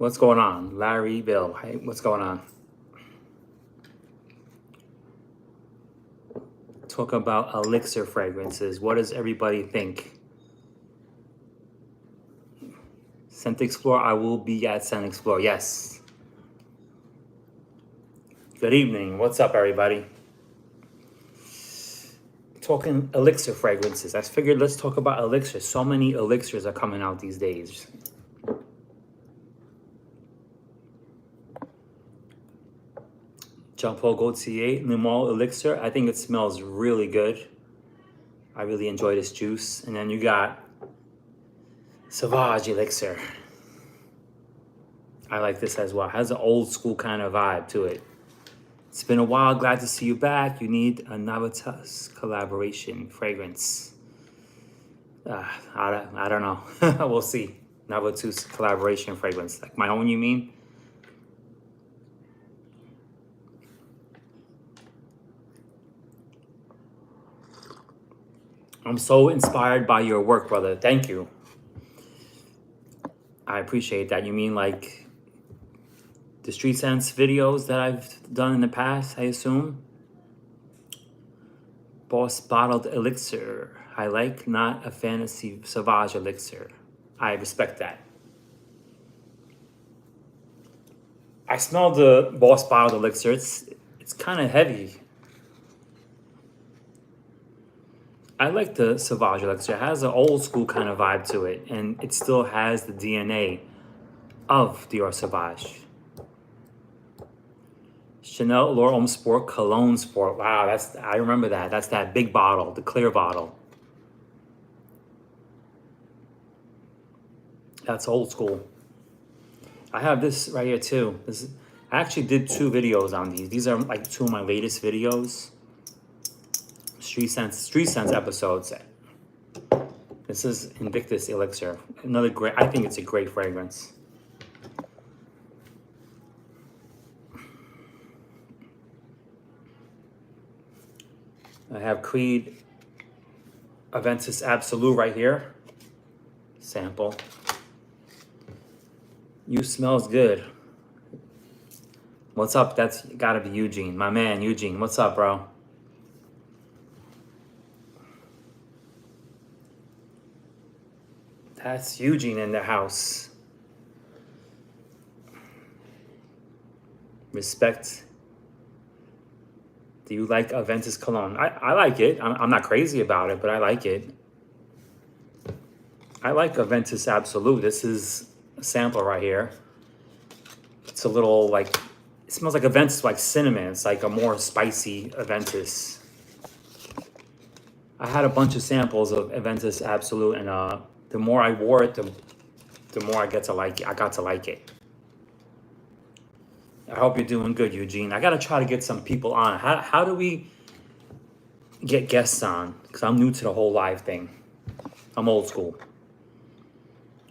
What's going on? Larry, Bill, hey, what's going on? Talk about Elixir fragrances. What does everybody think? Scent Explore, I will be at Scent Explore, yes. Good evening, what's up everybody? Talking Elixir fragrances. I figured let's talk about Elixir. So many Elixirs are coming out these days. Jean-Paul Gaultier, Limal Elixir. I think it smells really good. I really enjoy this juice. And then you got Sauvage Elixir. I like this as well. It has an old school kind of vibe to it. It's been a while. Glad to see you back. You need a Navitas collaboration fragrance. I don't know. We'll see. Navitas collaboration fragrance. Like my own, you mean? I'm so inspired by your work, brother. Thank you. I appreciate that. You mean like the Street Sense videos that I've done in the past, I assume? Boss Bottled Elixir. I like, not a fantasy Sauvage Elixir. I respect that. I smell the Boss Bottled Elixir. It's kind of heavy. I like the Sauvage Elixir. It has an old school kind of vibe to it, and it still has the DNA of Dior Sauvage. Chanel L'Or Homme Sport Cologne Sport. Wow, I remember that. That's that big bottle, the clear bottle. That's old school. I have this right here too. I actually did 2 videos on these. These are like 2 of my latest videos. Street Sense episodes. This is Invictus Elixir. Another great, I think it's a great fragrance. I have Creed Aventus Absolute right here. Sample. You smells good. What's up? That's gotta be Eugene. My man, Eugene. What's up, bro? That's Eugene in the house. Respect. Do you like Aventus Cologne? I like it. I'm not crazy about it, but I like it. I like Aventus Absolute. This is a sample right here. It's a little like, it smells like Aventus, like cinnamon. It's like a more spicy Aventus. I had a bunch of samples of Aventus Absolute, and the more I wore it, the more I got to like it. I hope you're doing good, Eugene. I gotta try to get some people on. How do we get guests on? Because I'm new to the whole live thing. I'm old school.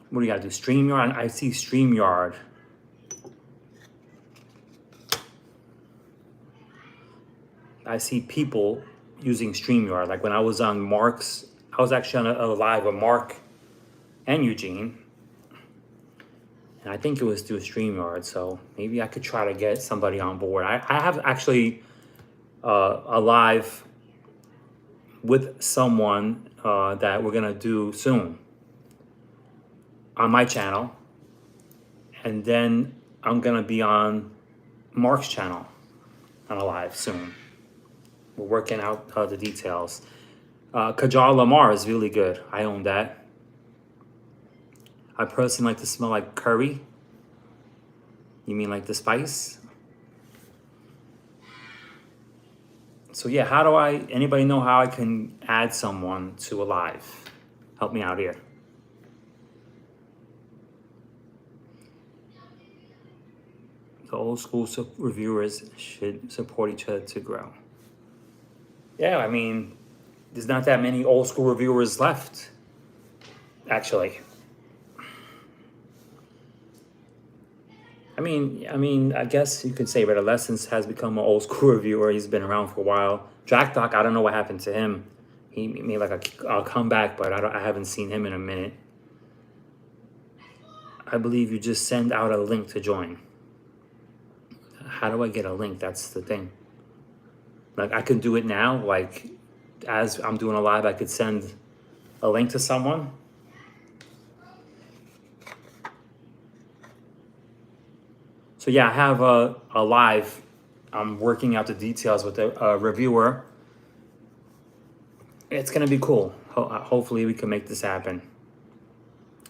What do you gotta do? StreamYard? I see StreamYard. I see people using StreamYard. Like when I was on Mark's, I was actually on a live with Mark and Eugene. And I think it was through StreamYard, so maybe I could try to get somebody on board. I have actually a live with someone that we're gonna do soon on my channel. And then I'm gonna be on Mark's channel on a live soon. We're working out the details. Kajal Lamar is really good. I own that. I personally like to smell like curry. You mean like the spice? So yeah, anybody know how I can add someone to a live? Help me out here. The old school reviewers should support each other to grow. Yeah, I mean, there's not that many old school reviewers left, actually. I mean, I guess you could say Red Lessons has become an old school reviewer. He's been around for a while. Jack Doc, I don't know what happened to him. He made like a comeback, but I haven't seen him in a minute. I believe you just send out a link to join. How do I get a link? That's the thing. Like, I can do it now. Like, as I'm doing a live, I could send a link to someone. So yeah, I have a live. I'm working out the details with a reviewer. It's gonna be cool. Hopefully we can make this happen.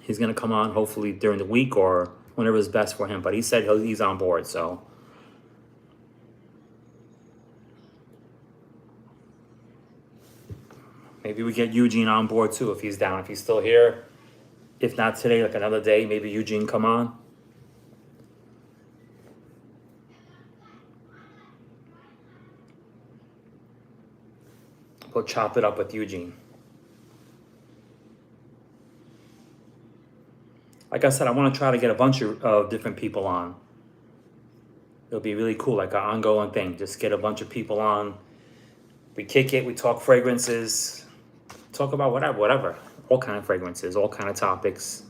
He's gonna come on hopefully during the week or whenever is best for him. But he said he's on board, so. Maybe we get Eugene on board too if he's down, if he's still here. If not today, like another day, maybe Eugene come on. We'll chop it up with Eugene. Like I said, I want to try to get a bunch of different people on. It'll be really cool, like an ongoing thing. Just get a bunch of people on. We kick it, we talk fragrances, talk about whatever. All kind of fragrances, all kind of topics.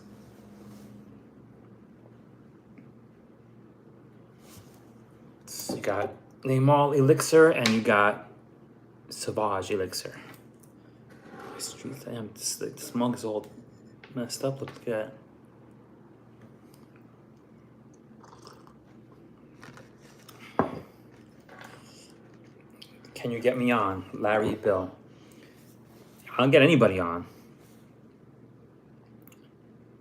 So you got Neymar Elixir and you got Sauvage Elixir. Damn, this mug is all messed up. Look at that. Can you get me on? Larry Bill. I'll get anybody on.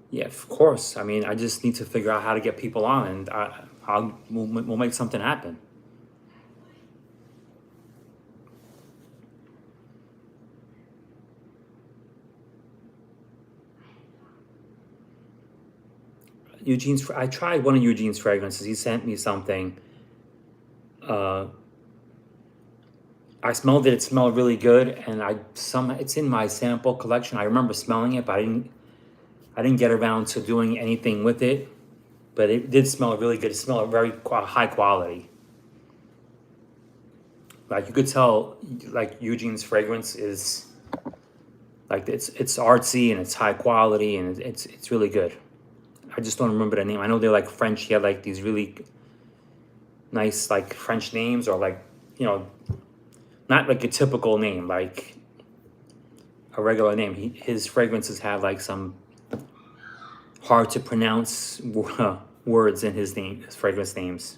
Yeah, of course. I mean, I just need to figure out how to get people on, and we'll make something happen. I tried one of Eugene's fragrances. He sent me something. I smelled it. It smelled really good, and it's in my sample collection. I remember smelling it, but I didn't get around to doing anything with it. But it did smell really good. It smelled very high quality. Like you could tell, like Eugene's fragrance is like it's artsy and it's high quality and it's really good. I just don't remember the name. I know they're like French. He had like these really nice like French names, or like, you know, not like a typical name, like a regular name. His fragrances have like some hard to pronounce words in his fragrance names.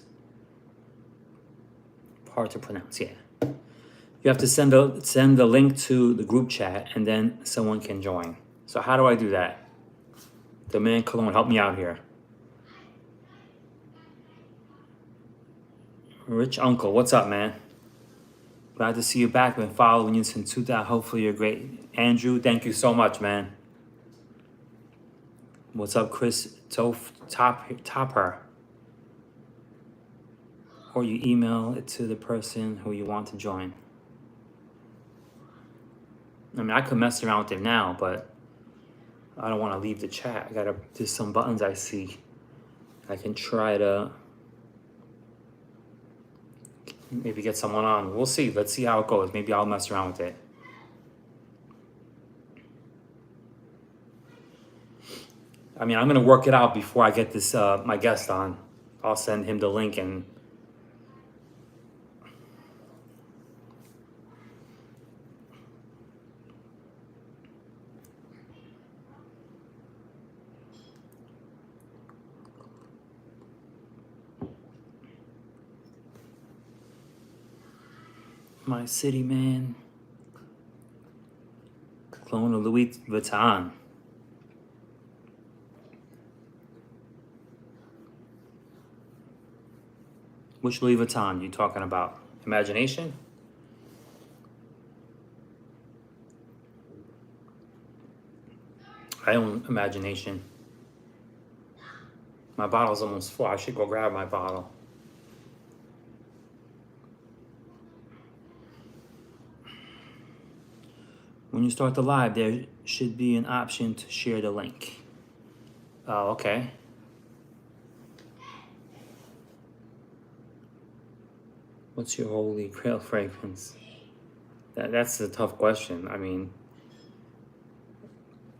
Hard to pronounce, yeah. You have to send the link to the group chat, and then someone can join. So how do I do that? The man Cologne, help me out here. Rich Uncle, what's up, man? Glad to see you back. Been following you since 2000. Hopefully you're great. Andrew, thank you so much, man. What's up, Chris Topper? Or you email it to the person who you want to join. I mean, I could mess around with it now, but I don't want to leave the chat. There's some buttons I see. I can try to maybe get someone on. We'll see. Let's see how it goes. Maybe I'll mess around with it. I mean, I'm going to work it out before I get this my guest on. I'll send him the link and my city man. Clone of Louis Vuitton. Which Louis Vuitton you talking about? Imagination? I own Imagination. My bottle's almost full. I should go grab my bottle. When you start the live, there should be an option to share the link. Oh, okay. What's your holy grail fragrance? That's a tough question. I mean,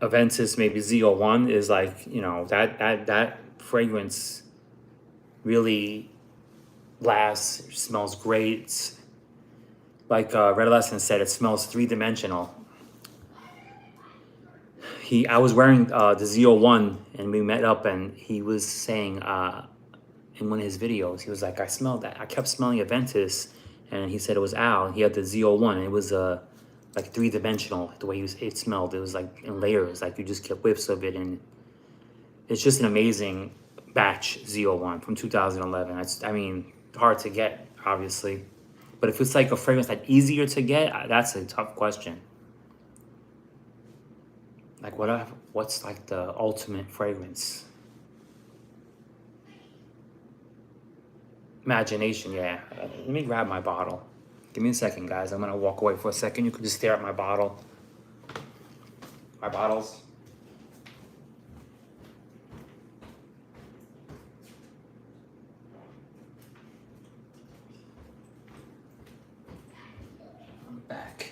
Aventus maybe Z01 is like, you know, that fragrance really lasts, it smells great. It's like Red Lesson said, it smells three-dimensional. I was wearing the Z01 and we met up, and he was saying in one of his videos, he was like, I kept smelling Aventus, and he said it was Al. He had the Z01, and it was like three-dimensional, the way it smelled. It was like in layers, like you just get whiffs of it, and it's just an amazing batch Z01 from 2011. I mean, hard to get, obviously. But if it's like a fragrance that's easier to get, that's a tough question. Like, what's like the ultimate fragrance? Imagination, yeah. Let me grab my bottle. Give me a second, guys. I'm gonna walk away for a second. You can just stare at my bottle. My bottles. I'm back.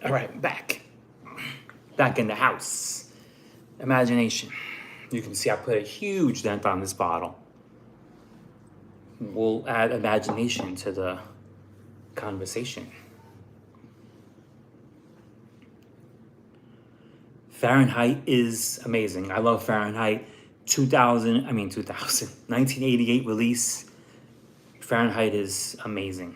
All right, back. Back in the house. Imagination. You can see I put a huge dent on this bottle. We'll add imagination to the conversation. Fahrenheit is amazing. I love Fahrenheit. 1988 release. Fahrenheit is amazing.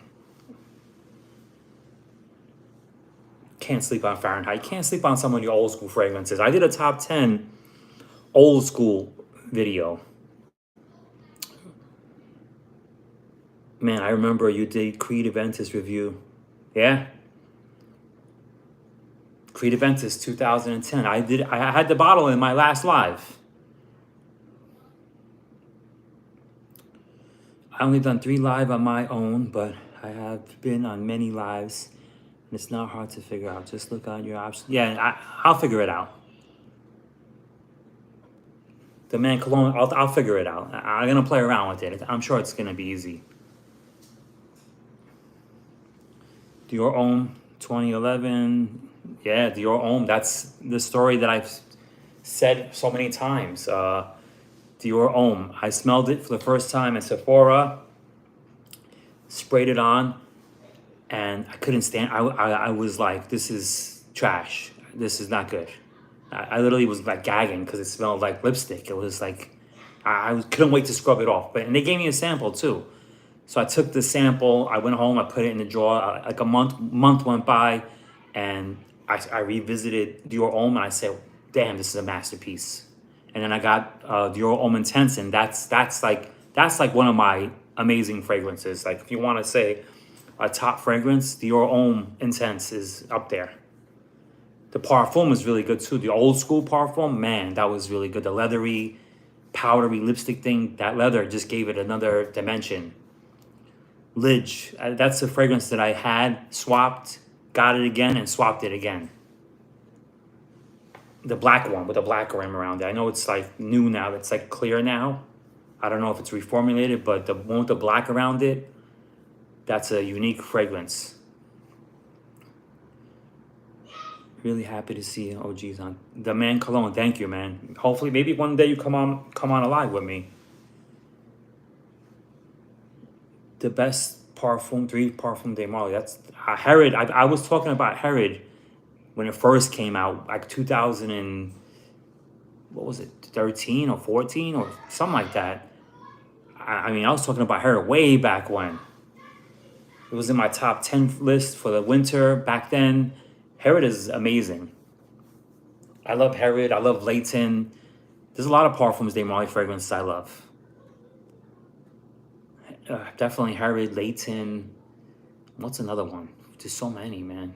Can't sleep on Fahrenheit. Can't sleep on some of your old school fragrances. I did a top 10 old school video. Man, I remember you did Creed Aventus review. Yeah. Creed Aventus 2010. I had the bottle in my last live. I only done 3 live on my own, but I have been on many lives, and it's not hard to figure out. Just look on your options. Yeah, I'll figure it out. The Man Cologne, I'll figure it out. I'm gonna play around with it. I'm sure it's gonna be easy. Dior Homme 2011. Yeah, Dior Homme. That's the story that I've said so many times. Dior Homme. I smelled it for the first time at Sephora. Sprayed it on, and I couldn't stand. I was like, this is trash. This is not good. I literally was like gagging because it smelled like lipstick. It was like I couldn't wait to scrub it off. And they gave me a sample too. So I took the sample, I went home, I put it in the drawer. Like a month went by, and I revisited Dior Homme, and I said, damn, this is a masterpiece. And then I got Dior Homme Intense, and that's like one of my amazing fragrances. Like if you want to say a top fragrance, Dior Homme Intense is up there. The Parfum is really good too. The old school Parfum, man, that was really good. The leathery, powdery lipstick thing, that leather just gave it another dimension. Lidge, that's the fragrance that I had, swapped, got it again, and swapped it again. The black one with the black rim around it. I know it's like new now, it's like clear now. I don't know if it's reformulated, but the one with the black around it, that's a unique fragrance. Really happy to see OGs on. The Man Cologne, thank you, man. Hopefully, maybe one day you come on alive with me. The best Parfum, 3 Parfum de Marly. That's Herod. I was talking about Herod when it first came out, like 2000 and what was it, 13 or 14 or something like that. I mean, I was talking about Herod way back when. It was in my top 10 list for the winter back then. Herod is amazing. I love Herod. I love Layton. There's a lot of Parfums de Marly fragrances I love. Definitely Herod, Layton. What's another one? There's so many, man.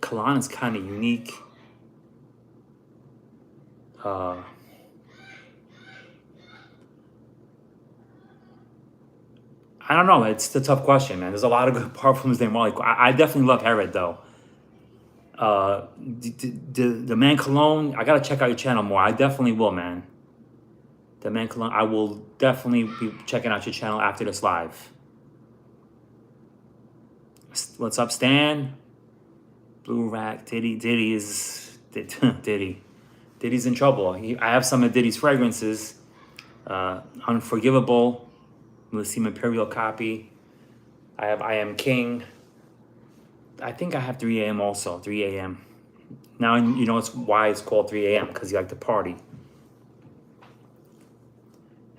Cologne is kind of unique. I don't know. It's the tough question, man. There's a lot of good Parfums de Marly. I definitely love Herod, though. The Man Cologne, I gotta check out your channel more. I definitely will, man. The Man Cologne, I will definitely be checking out your channel after this live. What's up, Stan? Blue Rack, Diddy is Diddy Diddy's in trouble. I have some of Diddy's fragrances. Unforgivable, Muslim Imperial copy. I have I Am King. I think I have 3 a.m. also, 3 a.m. Now you know why it's called 3 a.m. because you like to party.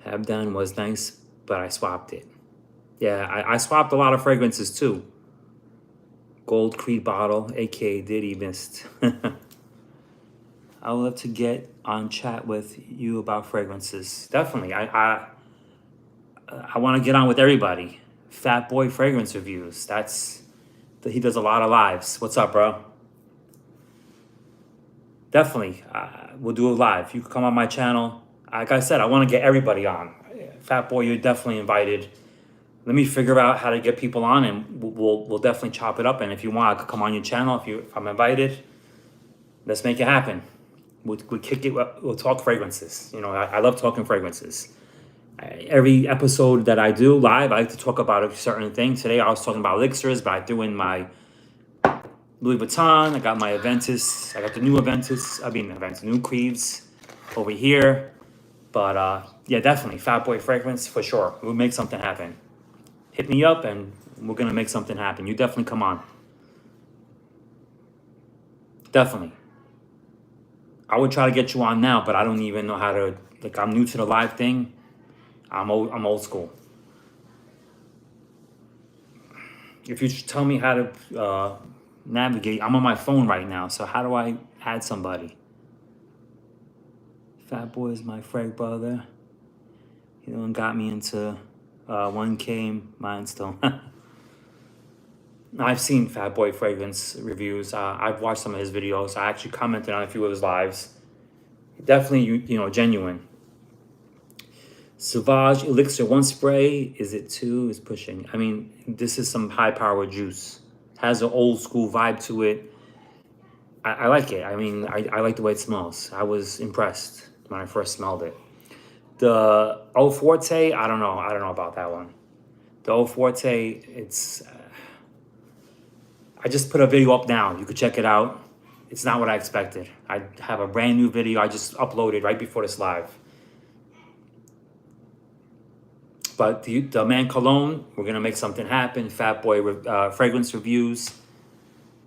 Have Done was nice, but I swapped it. Yeah, I swapped a lot of fragrances too. Gold Creed bottle, aka Diddy Mist. I would love to get on chat with you about fragrances. Definitely, I want to get on with everybody. Fat Boy fragrance reviews. He does a lot of lives. What's up, bro? Definitely, we'll do a live. You can come on my channel. Like I said, I want to get everybody on. Fat Boy, you're definitely invited. Let me figure out how to get people on, and we'll definitely chop it up. And if you want, I could come on your channel if I'm invited. Let's make it happen. We'll kick it. We'll talk fragrances. You know, I love talking fragrances. Every episode that I do live, I like to talk about a certain thing. Today I was talking about elixirs, but I threw in my Louis Vuitton. I got my Aventus. I got the new Aventus, new Creeds over here. But yeah, definitely Fat Boy fragrance for sure. We'll make something happen. Hit me up and we're gonna make something happen. You definitely come on. Definitely. I would try to get you on now, but I don't even know how to. Like, I'm new to the live thing. I'm old school. If you tell me how to navigate, I'm on my phone right now. So how do I add somebody? Fat Boy is my frag brother. He the one got me into 1K. Mine still. I've seen Fat Boy fragrance reviews. I've watched some of his videos. I actually commented on a few of his lives. Definitely, you know, genuine. Sauvage Elixir, 1 spray. Is it 2? Is pushing. I mean, this is some high power juice. Has an old school vibe to it. I like it. I mean, I like the way it smells. I was impressed when I first smelled it. The Eau Forte, I don't know. I don't know about that one. The Eau Forte, it's... I just put a video up now. You could check it out. It's not what I expected. I have a brand new video I just uploaded right before this live. But the Man Cologne, we're going to make something happen. Fat Boy fragrance reviews.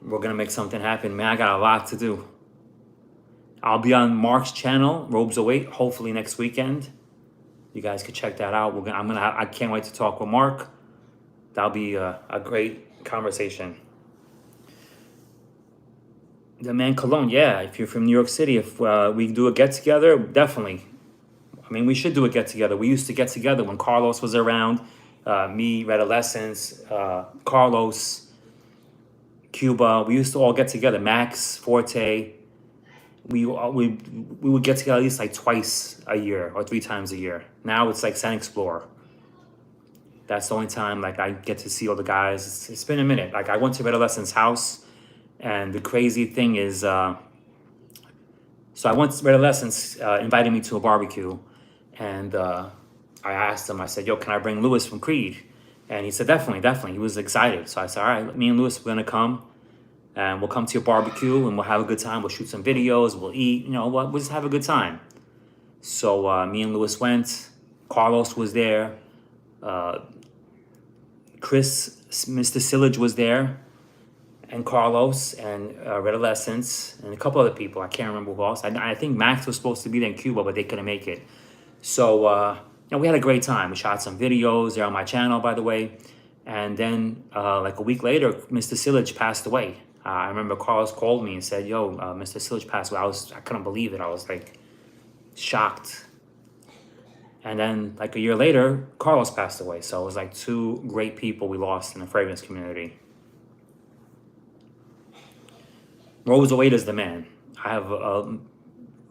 We're going to make something happen. Man, I got a lot to do. I'll be on Mark's channel, Robes Await, hopefully next weekend. You guys could check that out. I can't wait to talk with Mark. That'll be a great conversation. The Man Cologne, yeah. If you're from New York City, if we do a get-together, definitely. I mean, we should do a get-together. We used to get together when Carlos was around. Me, Red Essence, Carlos, Cuba. We used to all get together. Max, Forte. We would get together at least like twice a year or 3 times a year. Now it's like Scent Explorer. That's the only time like I get to see all the guys. It's been a minute. Like I went to Red Essence's house, and the crazy thing is, so I went to Red Essence, invited me to a barbecue, and I asked him. I said, "Yo, can I bring Lewis from Creed?" And he said, "Definitely." He was excited. So I said, "All right, me and Lewis, we're gonna come. And we'll come to your barbecue and we'll have a good time. We'll shoot some videos. We'll eat. You know, we'll just have a good time." So me and Lewis went. Carlos was there. Chris, Mr. Sillage was there. And Carlos and Red Essence and a couple other people. I can't remember who else. I think Max was supposed to be there in Cuba, but they couldn't make it. So you know, we had a great time. We shot some videos. They're on my channel, by the way. And then like a week later, Mr. Sillage passed away. I remember Carlos called me and said, "Yo, Mr. Sillage passed away." I couldn't believe it. I was like shocked. And then like a year later, Carlos passed away. So it was like 2 great people we lost in the fragrance community. Robes Await is the man. I have a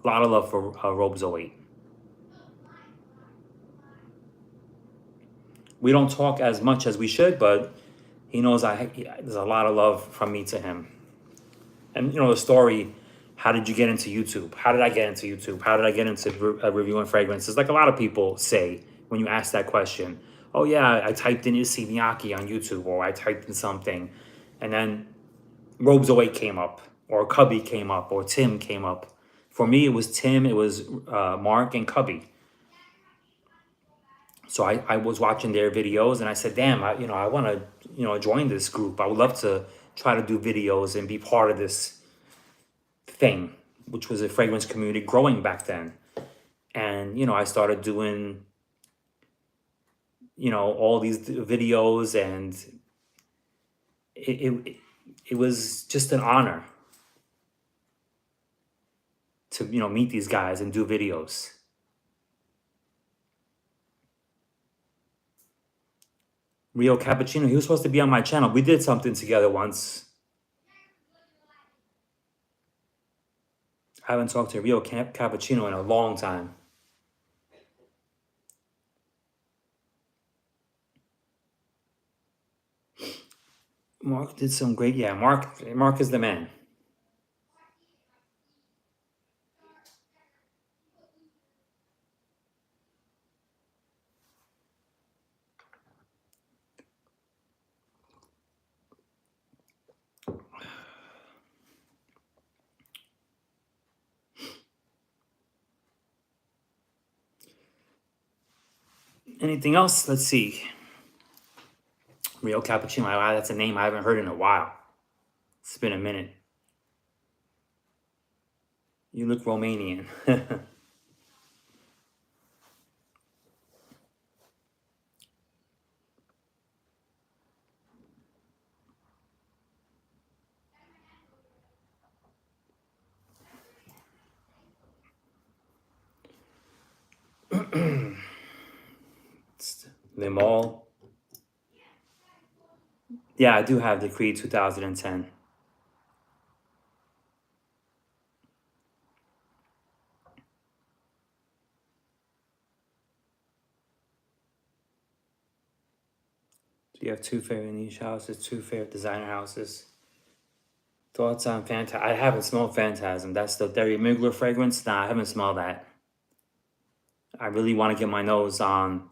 lot of love for Robes Await. We don't talk as much as we should, but he knows there's a lot of love from me to him. And you know the story, how did you get into YouTube? How did I get into YouTube? How did I get into reviewing fragrances? Like a lot of people say when you ask that question, "Oh yeah, I typed in Issey Miyake on YouTube," or "I typed in something," and then Robes Await came up, or Cubby came up, or Tim came up For me, it was Tim, it was Mark, and Cubby. So I was watching their videos and I said, damn, I want to, join this group. I would love to try to do videos and be part of this thing, which was a fragrance community growing back then. And, I started doing, all these videos, and it was just an honor to, meet these guys and do videos. Rio Cappuccino, he was supposed to be on my channel. We did something together once. I haven't talked to Rio Cappuccino in a long time. Mark did some great, yeah, Mark is the man. Anything else? Let's see. Rio Cappuccino, that's a name I haven't heard in a while. It's been a minute. You look Romanian. Limal. Yeah, I do have the Creed 2010. Do you have two favorite niche houses, two favorite designer houses? Thoughts on Phantasm? I haven't smelled Phantasm. That's the Derry Migler fragrance. Nah, I haven't smelled that. I really want to get my nose on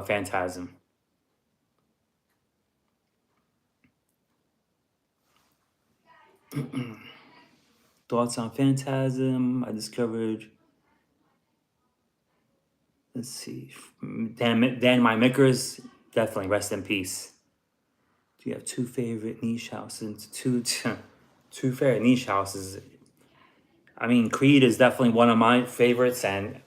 Phantasm. Thoughts on Phantasm? I discovered. Let's see. Dan My Mickers, definitely rest in peace. Do you have two favorite niche houses? Two favorite niche houses. I mean, Creed is definitely one of my favorites, and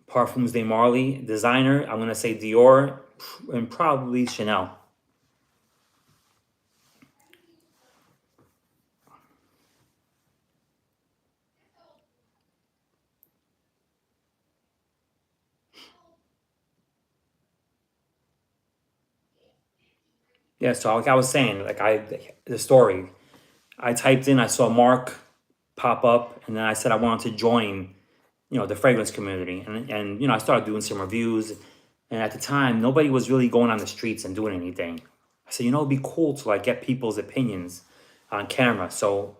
Parfums de Marly. Designer, I'm gonna say Dior and probably Chanel. Yeah, so like I was saying, the story. I typed in, I saw Mark pop up, and then I said I wanted to join, the fragrance community, and I started doing some reviews, and at the time nobody was really going on the streets and doing anything. I said, it'd be cool to like get people's opinions on camera. So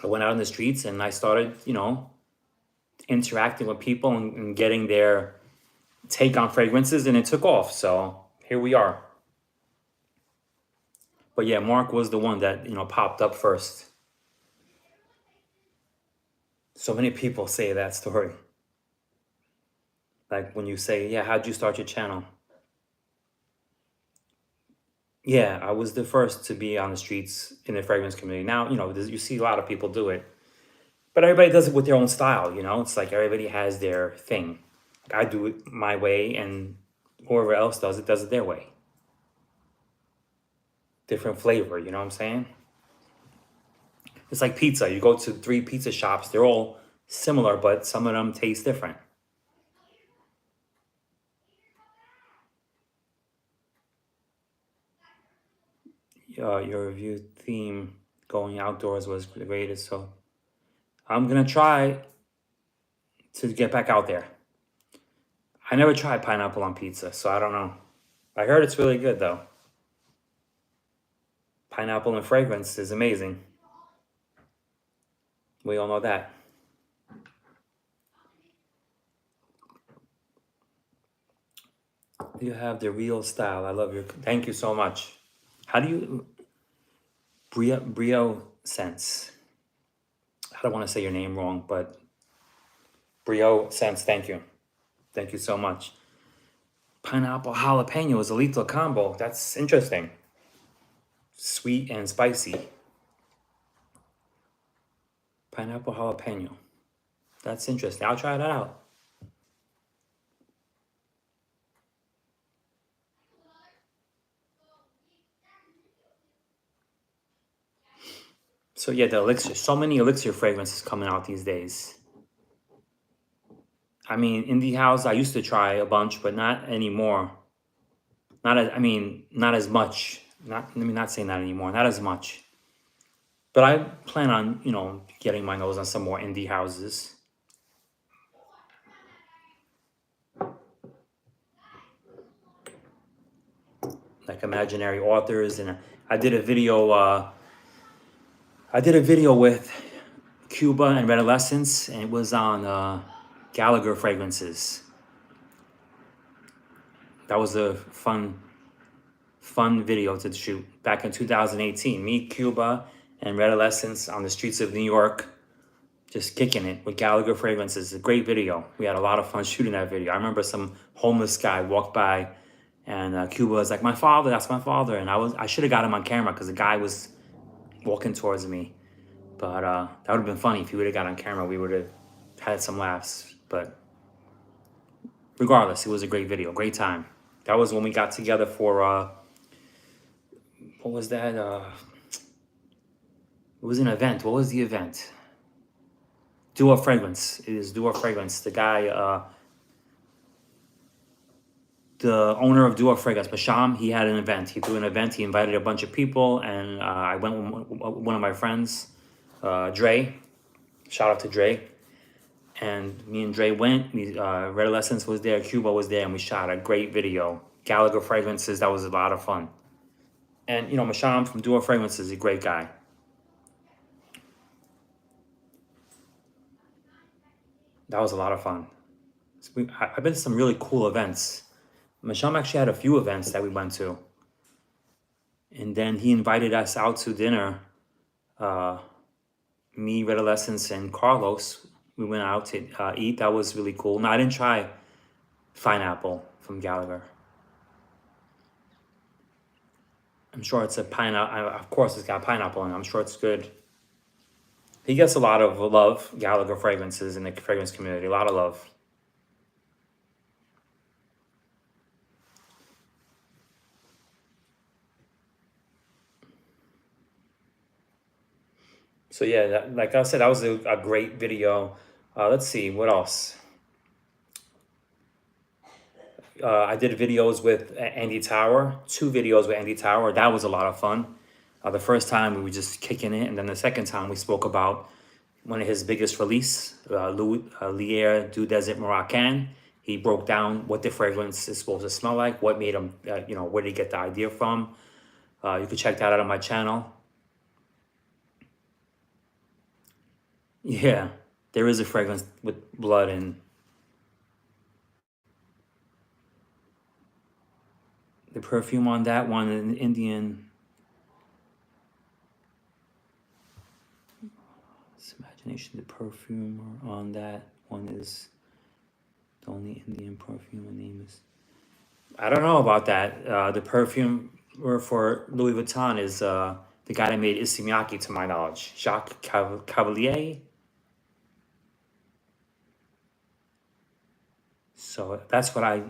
I went out in the streets and I started, interacting with people and getting their take on fragrances, and it took off. So here we are. But yeah, Mark was the one that, popped up first. So many people say that story. Like when you say, yeah, how'd you start your channel? Yeah, I was the first to be on the streets in the fragrance community. Now, you see a lot of people do it, but everybody does it with their own style. It's like everybody has their thing. Like I do it my way, and whoever else does it their way. Different flavor, you know what I'm saying? It's like pizza. You go to 3 pizza shops, they're all similar, but some of them taste different. Your review theme going outdoors was the greatest, so I'm gonna try to get back out there. I never tried pineapple on pizza, so I don't know. I heard it's really good though. Pineapple and fragrance is amazing. We all know that. You have the real style. I love your. Thank you so much. How do you brio sense? How don't want to say your name wrong, but Brio Sense, thank you. Thank you so much. Pineapple jalapeno is a lethal combo. That's interesting. Sweet and spicy. Pineapple jalapeno. That's interesting. I'll try that out. So yeah, the Elixir. So many Elixir fragrances coming out these days. I mean, indie house, I used to try a bunch, but not anymore. Not as much. Let me not say not anymore. Not as much. But I plan on, getting my nose on some more indie houses. Like imaginary authors, and I did a video. I did a video with Cuba and Redolescence, and it was on Gallagher fragrances. That was a fun video to shoot back in 2018. Me, Cuba, and Redolescence on the streets of New York, just kicking it with Gallagher fragrances. A great video. We had a lot of fun shooting that video. I remember some homeless guy walked by, and Cuba was like, "My father, that's my father." And I should have got him on camera because the guy was walking towards me. But that would have been funny if he would have got on camera. We would have had some laughs. But regardless, it was a great video, great time. That was when we got together for what was that? It was an event. What was the event? Duo Fragrance. It is Duo Fragrance. The guy, the owner of Duo Fragrance, Basham, he had an event. He threw an event. He invited a bunch of people, and I went with one of my friends, Dre. Shout out to Dre. And me and Dre went. Redolescence was there, Cuba was there, and we shot a great video. Gallagher fragrances. That was a lot of fun. And Masham from Duo Fragrances is a great guy. That was a lot of fun. I've been to some really cool events. Masham actually had a few events that we went to. And then he invited us out to dinner. Me, Redolescence, and Carlos. We went out to eat. That was really cool. No, I didn't try Pineapple from Gallagher. I'm sure it's a pineapple. Of course, it's got pineapple in it. I'm sure it's good. He gets a lot of love, Gallagher fragrances, in the fragrance community. A lot of love. So yeah, like I said, that was a great video. Let's see, what else? I did videos with Andy Tower, 2 videos with Andy Tower. That was a lot of fun. The first time we were just kicking it, and then the second time we spoke about one of his biggest release, Lier du Desert Moroccan. He broke down what the fragrance is supposed to smell like, what made him, where did he get the idea from. You can check that out on my channel. Yeah, there is a fragrance with blood and the perfume on that one, an Indian. It's imagination. The perfume on that one is the only Indian perfume. The name is. I don't know about that. The perfume for Louis Vuitton is the guy that made Issey Miyake, to my knowledge, Jacques Cavalier. So that's what I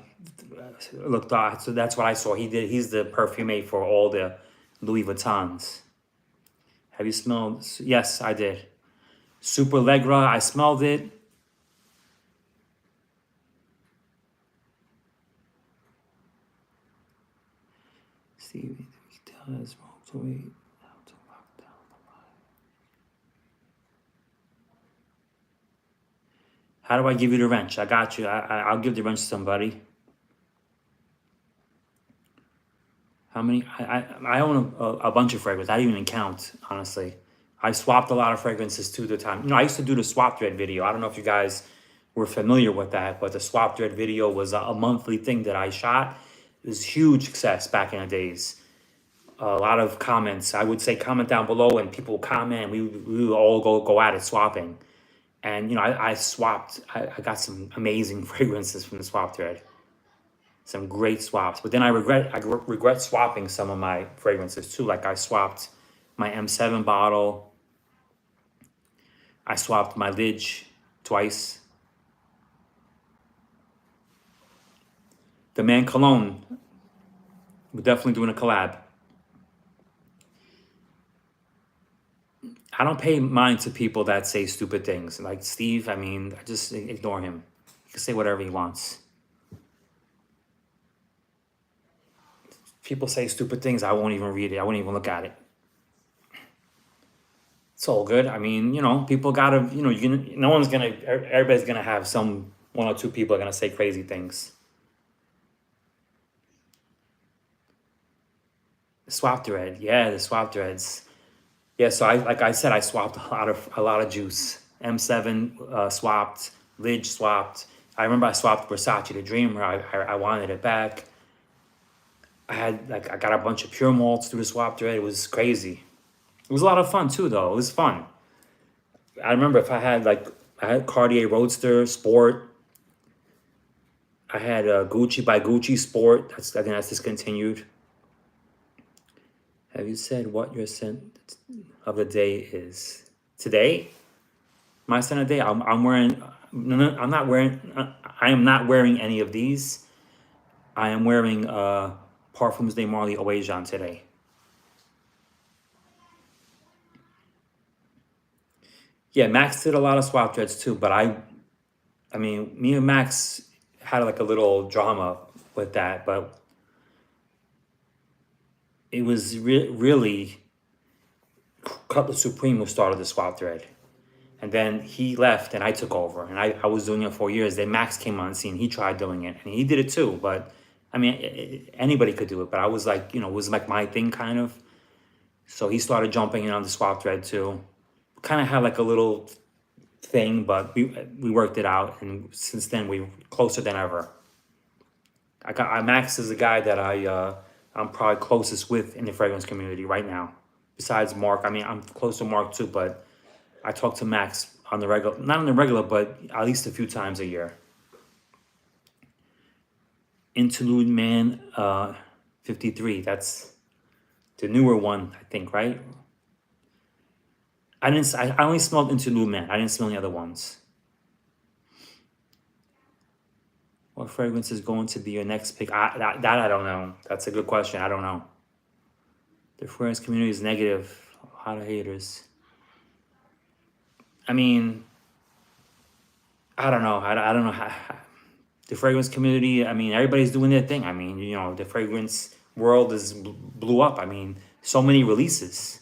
looked at. So that's what I saw. He's the perfume for all the Louis Vuittons. Have you smelled? Yes, I did. Super Allegra, I smelled it. Stevie does walk away. How do I give you the wrench? I got you. I'll give the wrench to somebody. How many? I own a bunch of fragrances. I didn't even count, honestly. I swapped a lot of fragrances to the time. I used to do the swap thread video. I don't know if you guys were familiar with that, but the swap thread video was a monthly thing that I shot. It was a huge success back in the days. a lot of comments. I would say comment down below, and people comment. We would all go at it swapping. And I swapped. I got some amazing fragrances from the swap thread. Some great swaps. But then I regret swapping some of my fragrances too. Like I swapped my M7 bottle. I swapped my Lidge twice. The Man Cologne, we're definitely doing a collab. I don't pay mind to people that say stupid things. Like Steve, I mean, I just ignore him. He can say whatever he wants. People say stupid things, I won't even read it. I won't even look at it. It's all good. I mean, people gotta, no one's gonna, everybody's gonna have one or two people are gonna say crazy things. Swap thread, yeah, the swap threads. Yeah, so like I said, I swapped a lot of juice. M7 swapped, Lidge swapped. I remember I swapped Versace the Dreamer. I wanted it back. I got a bunch of pure malts through the swap thread. It was crazy. It was a lot of fun too, though. It was fun. I remember if I had Cartier Roadster Sport. I had Gucci by Gucci Sport. I think that's discontinued. Have you said what your scent of the day is today? My scent of the day. I'm wearing. No, I'm not wearing. I am not wearing any of these. I am wearing Parfums de Marly Oajan today. Yeah, Max did a lot of swap threads too, but I mean, me and Max had like a little drama with that, but it was really Cutlass Supreme who started the swap thread. And then he left and I took over. And I was doing it for years. Then Max came on the scene. He tried doing it and he did it too. But I mean, anybody could do it. But I was like, it was like my thing kind of. So he started jumping in on the swap thread too. Kind of had like a little thing, but we worked it out. And since then, we're closer than ever. Max is the guy that I'm probably closest with in the fragrance community right now. Besides Mark, I mean, I'm close to Mark too, but I talk to Max on the regular, not on the regular, but at least a few times a year. Interlude Man 53, that's the newer one, I think, right? I only smelled Interlude Man. I didn't smell any other ones. What fragrance is going to be your next pick? That I don't know. That's a good question. I don't know. The fragrance community is negative. A lot of haters. I mean, I don't know. I don't know how. The fragrance community, I mean, everybody's doing their thing. I mean, the fragrance world blew up. I mean, so many releases.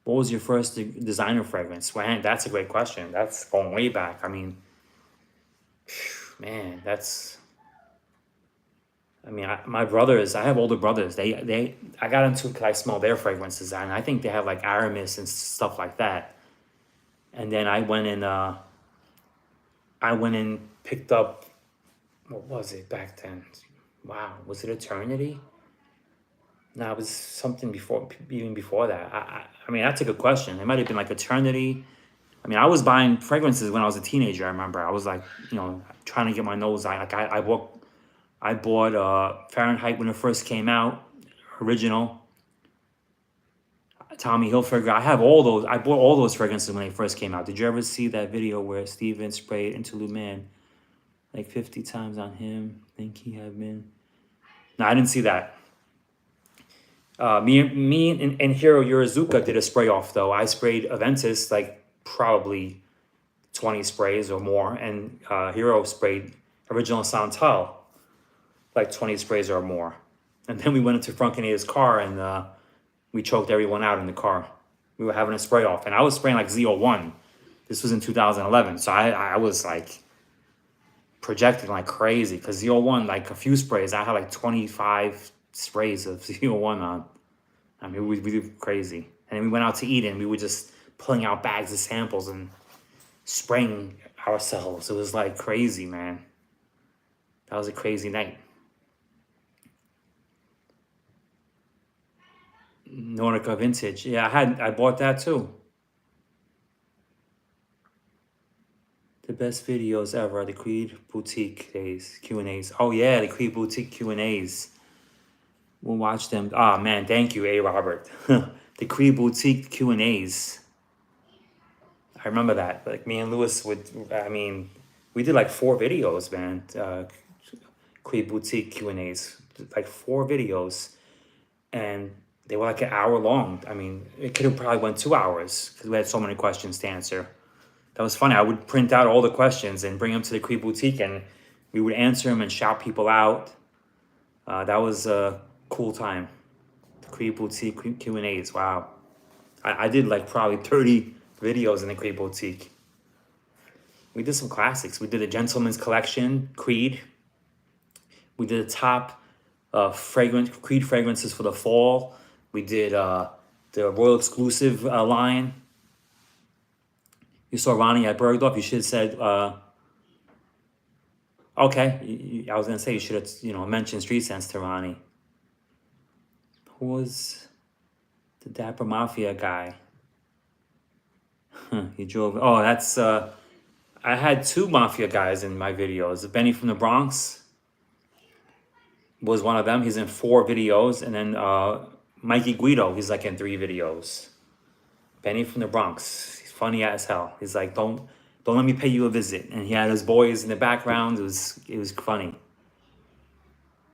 What was your first designer fragrance? Man, that's a great question. That's going way back. I mean, man, my brothers, I have older brothers. I got into it because I smell their fragrances, and I think they have like Aramis and stuff like that. And then I went and picked up, what was it back then? Wow, was it Eternity? No, it was something even before that. I mean, that's a good question. It might have been like Eternity. I mean, I was buying fragrances when I was a teenager. I remember I was like, trying to get my nose. I bought Fahrenheit when it first came out, original. Tommy Hilfiger. I have all those. I bought all those fragrances when they first came out. Did you ever see that video where Steven sprayed Interlude Man like 50 times on him? Think he had been. No, I didn't see that. Me and Hiro Yurazuka did a spray off though. I sprayed Aventus like probably 20 sprays or more, and Hiro sprayed Original Santal like 20 sprays or more. And then we went into Frankenator's car and we choked everyone out in the car. We were having a spray off, and I was spraying like Z01. This was in 2011, so I was like projecting like crazy because Z01, like a few sprays, I had like 25 sprays of Z01 on. I mean, we did crazy. And then we went out to eat, and we were just pulling out bags of samples and spraying ourselves. It was like crazy, man. That was a crazy night. Nordica Vintage. Yeah, I bought that too. The best videos ever, the Creed Boutique days, Q&As. Oh yeah, the Creed Boutique Q&As. We'll watch them. Oh man, thank you, A. Robert. The Creed Boutique Q&As. I remember that. Like me and Lewis would, I mean, we did like 4 videos, man. Creed Boutique Q&As. Like 4 videos. And they were like an hour long. I mean, it could have probably went 2 hours because we had so many questions to answer. That was funny. I would print out all the questions and bring them to the Creed Boutique, and we would answer them and shout people out. That was a cool time. The Creed Boutique Q&As. Wow. I did like probably 30 videos in the Creed Boutique. We did some classics. We did a Gentleman's Collection, Creed. We did the top Creed fragrances for the fall. We did the Royal Exclusive line. You saw Ronnie at Bergdorf. You should have said, okay. I was gonna say you should have, mentioned Street Sense to Ronnie. Who was the Dapper Mafia guy? He drove. Oh, that's. I had 2 Mafia guys in my videos. Benny from the Bronx was one of them. He's in 4 videos, and then Mikey Guido. He's like in 3 videos. Benny from the Bronx. He's funny as hell. He's like, don't let me pay you a visit. And he had his boys in the background. It was funny.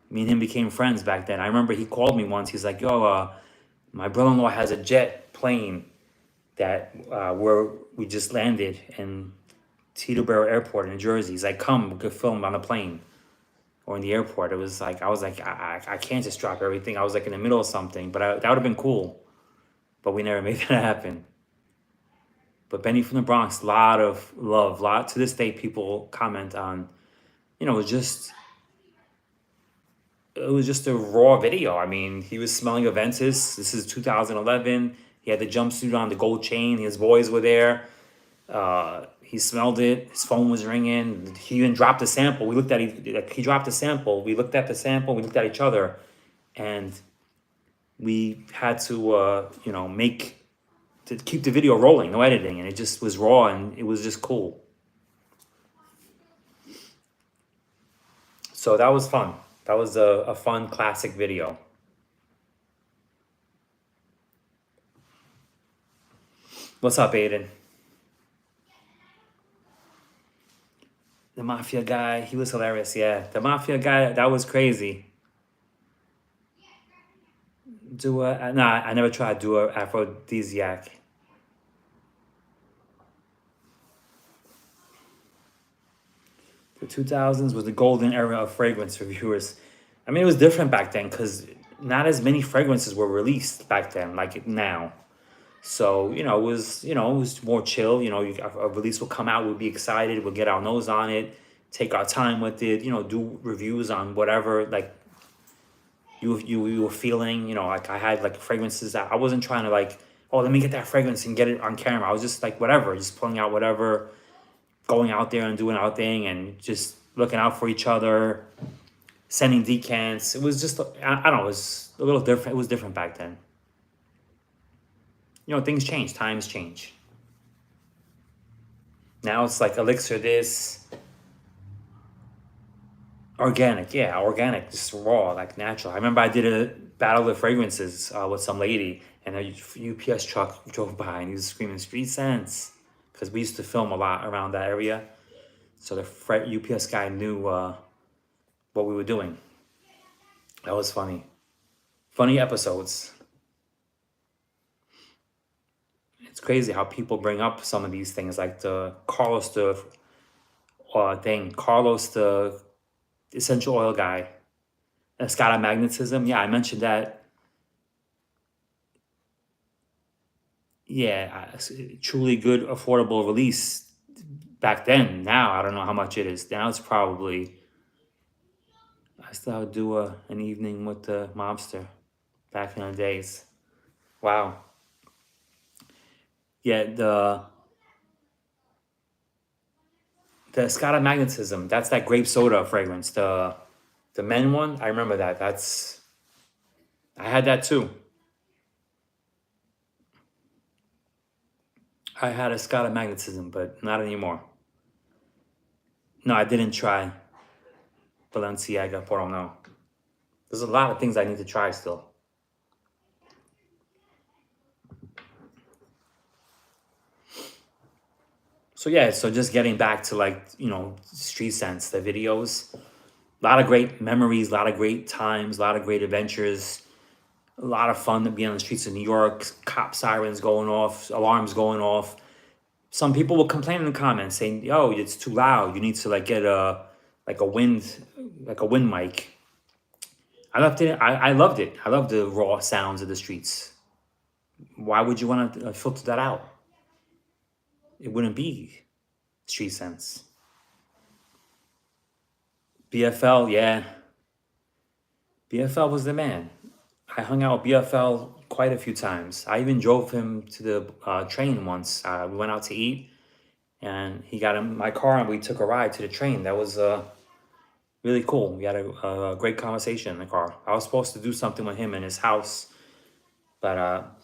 Me and him became friends back then. I remember he called me once. He's like, yo, my brother-in-law has a jet plane that where we just landed in Teterboro Airport in New Jersey. He's like, come, we could film on the plane or in the airport. It was like, I was like, I can't just drop everything. I was like in the middle of something, but that would have been cool. But we never made that happen. But Benny from the Bronx, lot of love. To this day, people comment on, it was just a raw video. I mean, he was smelling Aventus. This is 2011. He had the jumpsuit on, the gold chain. His boys were there. He smelled it. His phone was ringing. He even dropped a sample. We looked at he dropped a sample. We looked at the sample. We looked at each other, and we had to keep the video rolling, no editing, and it just was raw, and it was just cool. So that was fun. That was a fun classic video. What's up, Aiden? The Mafia guy, he was hilarious. Yeah, the Mafia guy, that was crazy. I never tried to do a aphrodisiac. The 2000s was the golden era of fragrance reviewers. I mean, it was different back then because not as many fragrances were released back then like now. So, it was more chill. A release will come out, we'll be excited, we'll get our nose on it, take our time with it, do reviews on whatever, like, you were feeling, like I had like fragrances that I wasn't trying to like, oh, let me get that fragrance and get it on camera. I was just like, whatever, just pulling out whatever, going out there and doing our thing and just looking out for each other, sending decants. It was just, I don't know, it was a little different. It was different back then. Things change, times change. Now it's like Elixir this, organic, just raw, like natural. I remember I did a battle of fragrances with some lady, and a UPS truck drove by, and he was screaming "Street Sense," because we used to film a lot around that area. So the UPS guy knew what we were doing. That was funny. Funny episodes. It's crazy how people bring up some of these things, like the Carlos the essential oil guy, Escada magnetism. Yeah, I mentioned that. Yeah, truly good, affordable release back then. Now I don't know how much it is. Now it's probably. I still would do an evening with the mobster back in the days. Wow. Yeah, the Escada magnetism. That's that grape soda fragrance. The men one. I remember that. I had that too. I had a Scott of magnetism, but not anymore. No, I didn't try Balenciaga Poro, no. There's a lot of things I need to try still. So yeah, so just getting back to like, Street Sense, the videos. A lot of great memories, a lot of great times, a lot of great adventures, a lot of fun to be on the streets of New York, cop sirens going off, alarms going off. Some people will complain in the comments saying, "Yo, it's too loud. You need to like get like a wind like a wind mic." I loved it. I loved it. I loved the raw sounds of the streets. Why would you want to filter that out? It wouldn't be Street Sense. BFL, yeah. BFL was the man. I hung out with BFL quite a few times. I even drove him to the train once. We went out to eat, and he got in my car, and we took a ride to the train. That was really cool. We had a great conversation in the car. I was supposed to do something with him in his house, but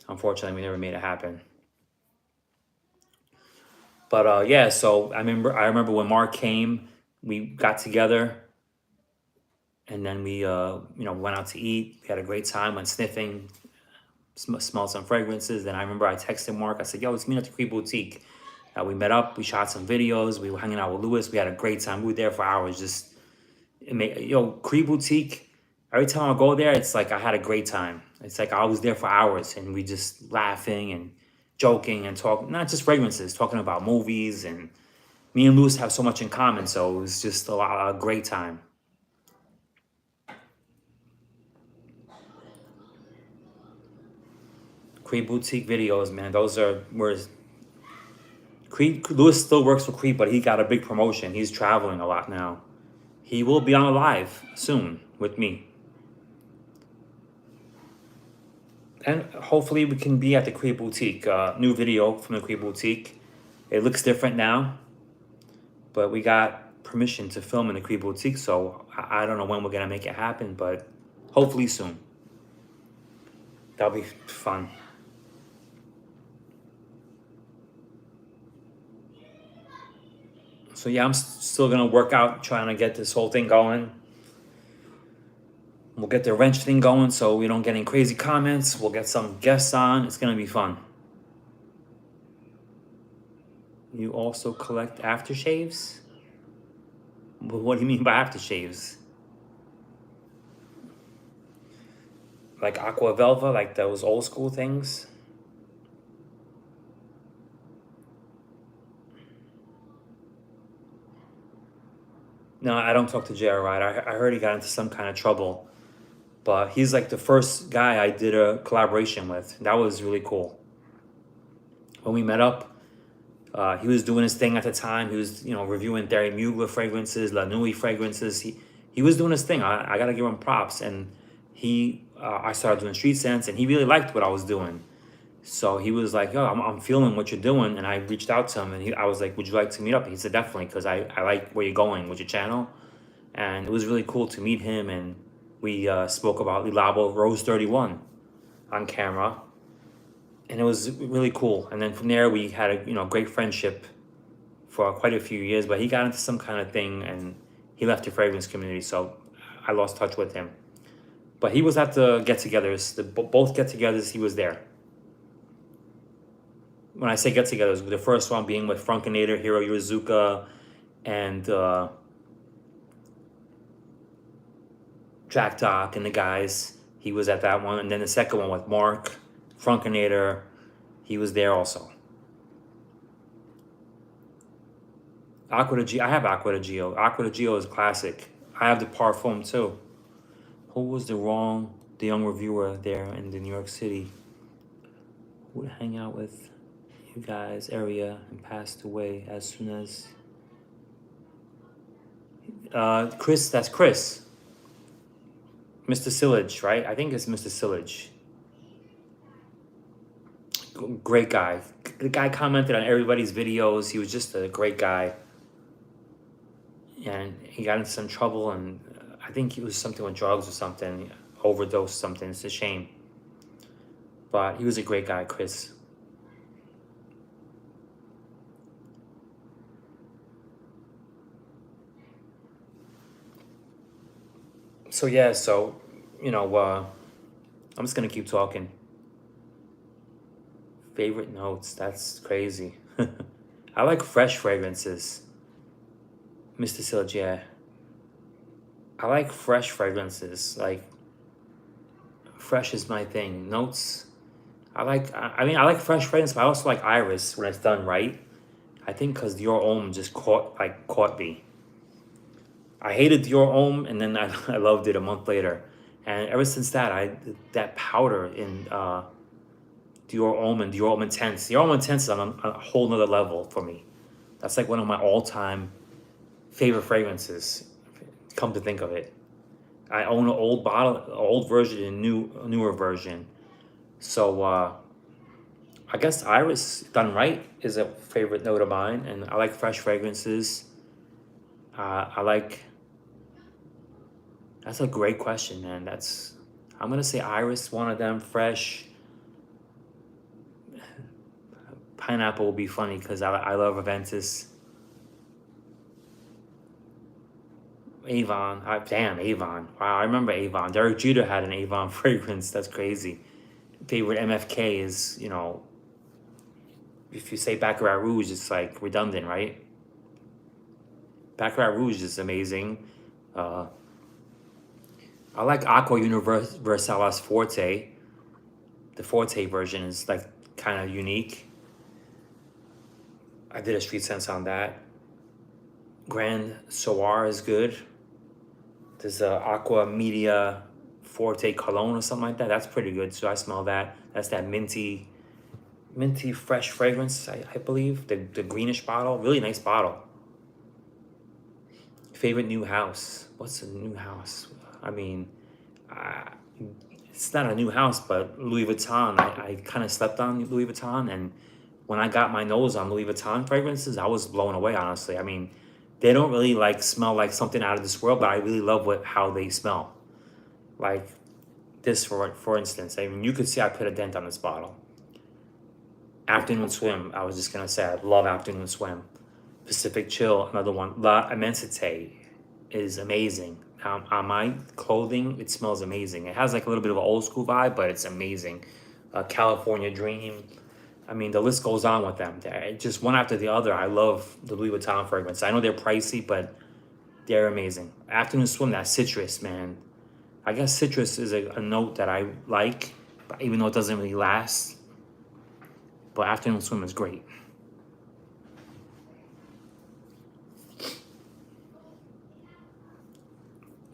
unfortunately, we never made it happen. But yeah, so I remember when Mark came, we got together, and then we went out to eat. We had a great time, went sniffing, smelled some fragrances. Then I remember I texted Mark. I said, "Yo, let's meet at the Creep Boutique." We met up. We shot some videos. We were hanging out with Lewis. We had a great time. We were there for hours. Creep Boutique. Every time I go there, it's like I had a great time. It's like I was there for hours, and we just laughing and joking and talking. Not just fragrances, talking about movies. And me and Lewis have so much in common. So it was just a great time. Creep Boutique videos, man. Those are where Creep. Lewis still works for Creep, but he got a big promotion. He's traveling a lot now. He will be on a live soon with me. And hopefully we can be at the Creep Boutique. New video from the Creep Boutique. It looks different now, but we got permission to film in the Creep Boutique, so I don't know when we're gonna make it happen, but hopefully soon. That'll be fun. So yeah, I'm still gonna work out, trying to get this whole thing going. We'll get the wrench thing going so we don't get any crazy comments. We'll get some guests on. It's gonna be fun. You also collect aftershaves? What do you mean by aftershaves? Like Aqua Velva, like those old school things? No, I don't talk to JR Ride. I heard he got into some kind of trouble. But he's like the first guy I did a collaboration with. That was really cool. When we met up, he was doing his thing at the time. He was, reviewing Thierry Mugler fragrances, La Nuit fragrances. He was doing his thing. I got to give him props. And I started doing Street Sense, and he really liked what I was doing. So he was like, "Yo, I'm feeling what you're doing." And I reached out to him, and I was like, "Would you like to meet up?" And he said, "Definitely, because I like where you're going with your channel." And it was really cool to meet him, and we spoke about Le Labo Rose 31 on camera, and it was really cool. And then from there, we had a great friendship for quite a few years. But he got into some kind of thing, and he left the fragrance community, so I lost touch with him. But he was at the get-togethers, both get-togethers. He was there. When I say get-togethers, the first one being with Frankenator, Hiro Yurizuka, and Jack Doc and the guys. He was at that one. And then the second one with Mark, Frankenator, he was there also. Aqua de Gio, I have Aqua de Gio. Aqua de Gio is classic. I have the Parfum too. Who was the young reviewer there in the New York City? Who would hang out with you guys area and passed away as soon as Chris. That's Chris. Mr. Sillage, right? I think it's Mr. Sillage. Great guy. The guy commented on everybody's videos. He was just a great guy. And he got into some trouble, and I think it was something with drugs or something, overdose or something. It's a shame. But he was a great guy, Chris. So yeah, so you know, I'm just gonna keep talking. Favorite notes? That's crazy. I like fresh fragrances, Mr. Silge. Yeah, I like fresh fragrances. Like fresh is my thing. Notes. I mean, I like fresh fragrance, but I also like iris when it's done right. I think because Dior Homme just caught me. I hated Dior Homme, and then I loved it a month later, and ever since that, that powder in Dior Homme and Dior Homme Intense. Dior Homme Intense is on a whole nother level for me. That's like one of my all-time favorite fragrances. Come to think of it, I own an old bottle, old version, and newer version. So I guess iris done right is a favorite note of mine, and I like fresh fragrances. I like. That's a great question, man. I'm gonna say iris, one of them. Fresh. Pineapple will be funny because I love Aventus. Avon. Damn, Avon. Wow, I remember Avon. Derek Jeter had an Avon fragrance. That's crazy. Favorite MFK is, if you say Baccarat Rouge, it's like redundant, right? Baccarat Rouge is amazing. I like Aqua Universalis Forte. The Forte version is like kind of unique. I did a street sense on that. Grand Soir is good. There's a Aqua Media Forte Cologne or something like that. That's pretty good. So I smell that. That's that minty fresh fragrance, I believe. The greenish bottle. Really nice bottle. Favorite new house. What's a new house? I mean, it's not a new house, but Louis Vuitton. I kind of slept on Louis Vuitton, and when I got my nose on Louis Vuitton fragrances, I was blown away, honestly. I mean, they don't really like smell like something out of this world, but I really love how they smell. Like this, for instance. I mean, you could see I put a dent on this bottle. Afternoon Swim. I was just gonna say I love Afternoon Swim. Pacific Chill, another one. La Immensité is amazing. On my clothing, it smells amazing. It has like a little bit of an old school vibe, but it's amazing. California Dream. I mean, the list goes on with them. Just one after the other. I love the Louis Vuitton fragrance. I know they're pricey, but they're amazing. Afternoon Swim, that citrus, man. I guess citrus is a note that I like, even though it doesn't really last. But Afternoon Swim is great.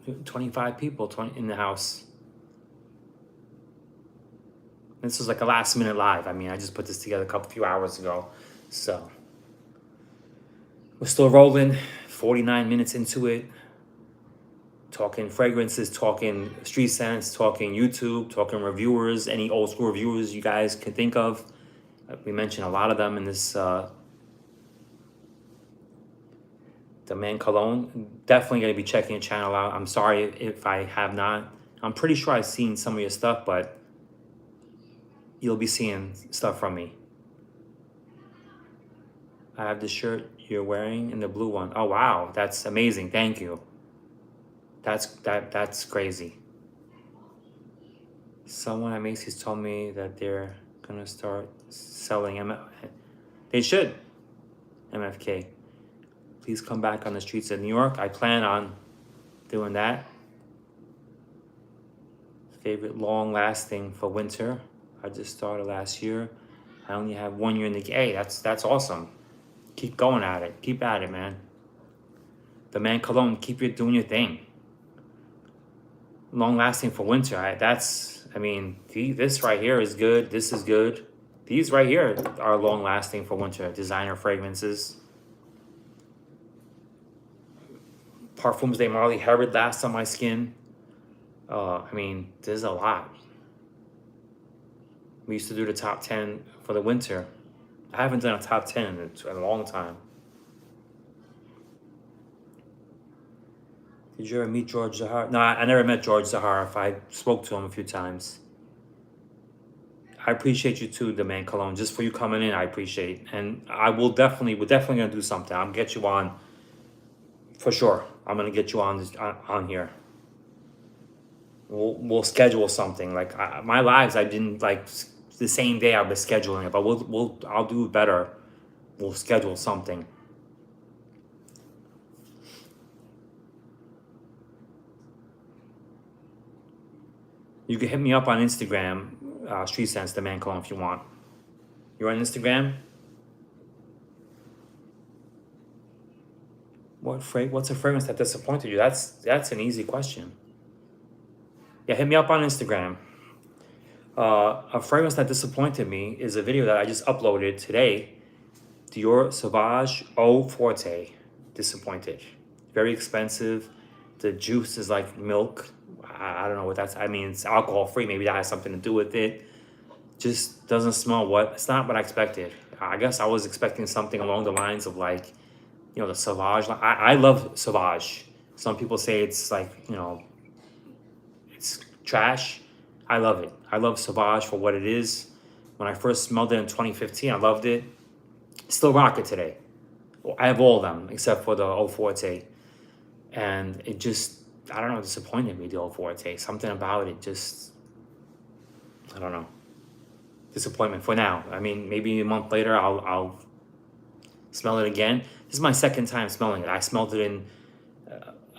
$25 people in the house. This was like a last minute live. I mean, I just put this together a few hours ago. So we're still rolling, 49 minutes into it. Talking fragrances, talking street scents, talking YouTube, talking reviewers, any old school reviewers you guys can think of. We mentioned a lot of them in this the Man Cologne. Definitely going to be checking your channel out. I'm sorry if I have not. I'm pretty sure I've seen some of your stuff, but you'll be seeing stuff from me. I have the shirt you're wearing and the blue one. Oh, wow. That's amazing. Thank you. That's crazy. Someone at Macy's told me that they're going to start selling They should. MFK. Please come back on the streets of New York. I plan on doing that. Favorite long-lasting for winter. I just started last year. I only have 1 year in the game. Hey, that's awesome. Keep going at it. Keep at it, man. The Man Cologne, keep doing your thing. Long-lasting for winter. I mean, this right here is good. This is good. These right here are long-lasting for winter. Designer fragrances. Parfums de Marley Herod lasts on my skin. I mean, there's a lot. We used to do the top 10 for the winter. I haven't done a top 10 in a long time. Did you ever meet George Zahara? No, I never met George Zahara. I spoke to him a few times. I appreciate you too, the Man Cologne. Just for you coming in, I appreciate. And we're definitely gonna do something. I'll get you on for sure. I'm gonna get you on here. we'll schedule something. Like my lives, I didn't like the same day I've been scheduling it, but I'll do better. We'll schedule something. You can hit me up on Instagram, Street Sense, the man cologne, if you want. You're on Instagram? What's a fragrance that disappointed you? That's an easy question. Yeah, hit me up on Instagram. A fragrance that disappointed me is a video that I just uploaded today. Dior Sauvage Eau Forte. Disappointed. Very expensive. The juice is like milk. I don't know what that's. I mean, it's alcohol free. Maybe that has something to do with it. Just doesn't smell it's not what I expected. I guess I was expecting something along the lines of like, the Sauvage. I love Sauvage. Some people say it's like, it's trash. I love it. I love Sauvage for what it is. When I first smelled it in 2015, I loved it. Still rock it today. I have all of them except for the Eau Forte. And it just, I don't know, disappointed me, the Eau Forte. Something about it just, I don't know. Disappointment for now. I mean, maybe a month later, I'll smell it again. This is my second time smelling it. I smelled it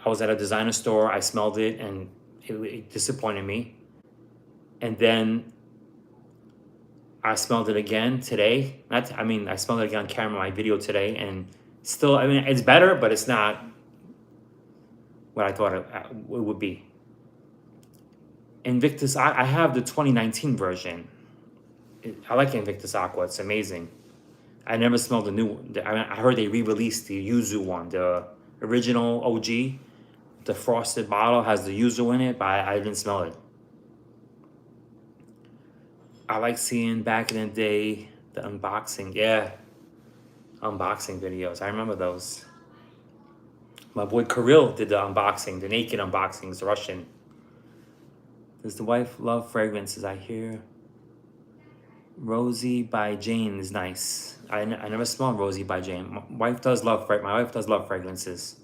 I was at a designer store. I smelled it and it disappointed me. And then I smelled it again today. I smelled it again on camera, my video today, and still, it's better, but it's not what I thought it would be. Invictus, I have the 2019 version. I like Invictus Aqua. It's amazing. I never smelled the new one. I heard they re-released the Yuzu one. The original OG, the frosted bottle has the Yuzu in it, but I didn't smell it. I like seeing back in the day the unboxing. Yeah, unboxing videos. I remember those. My boy Kirill did the unboxing, the naked unboxings, Russian. Does the wife love fragrances? I hear Rosie by Jane is nice. I never smelled Rosie by Jane. My wife does love fragrances.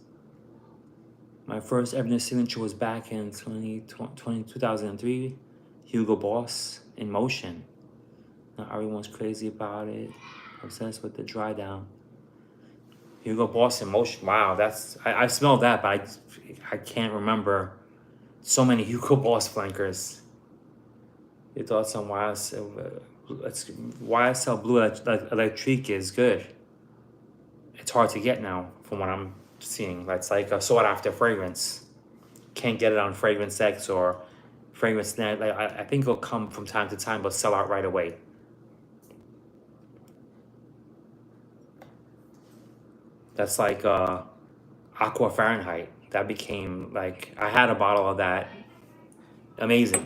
My first ever signature was back in 2003. Hugo Boss in Motion. Not everyone's crazy about it. Obsessed with the dry down. Hugo Boss in Motion. Wow, I smelled that, but I can't remember so many Hugo Boss flankers. Your thoughts on YSL Blue Electrique is good. It's hard to get now from what I'm seeing. That's like a sought after fragrance. Can't get it on Fragrance X or Fragrance Net. I think it'll come from time to time, but sell out right away. That's like Aqua Fahrenheit. That became like, I had a bottle of that. Amazing.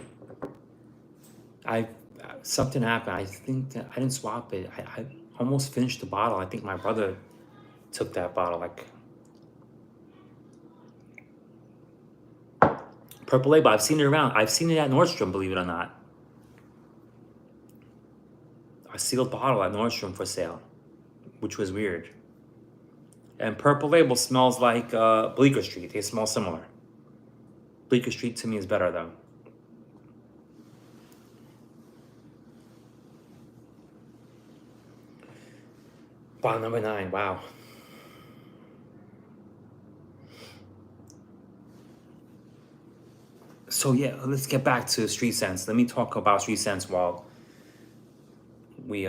Something happened. I think that I didn't swap it. I almost finished the bottle. I think my brother took that bottle. Like Purple Label. I've seen it around. I've seen it at Nordstrom, believe it or not. A sealed bottle at Nordstrom for sale, which was weird. And Purple Label smells like Bleecker Street. They smell similar. Bleecker Street to me is better though. Bottle number 9, wow. So yeah, let's get back to Street Sense. Let me talk about Street Sense while we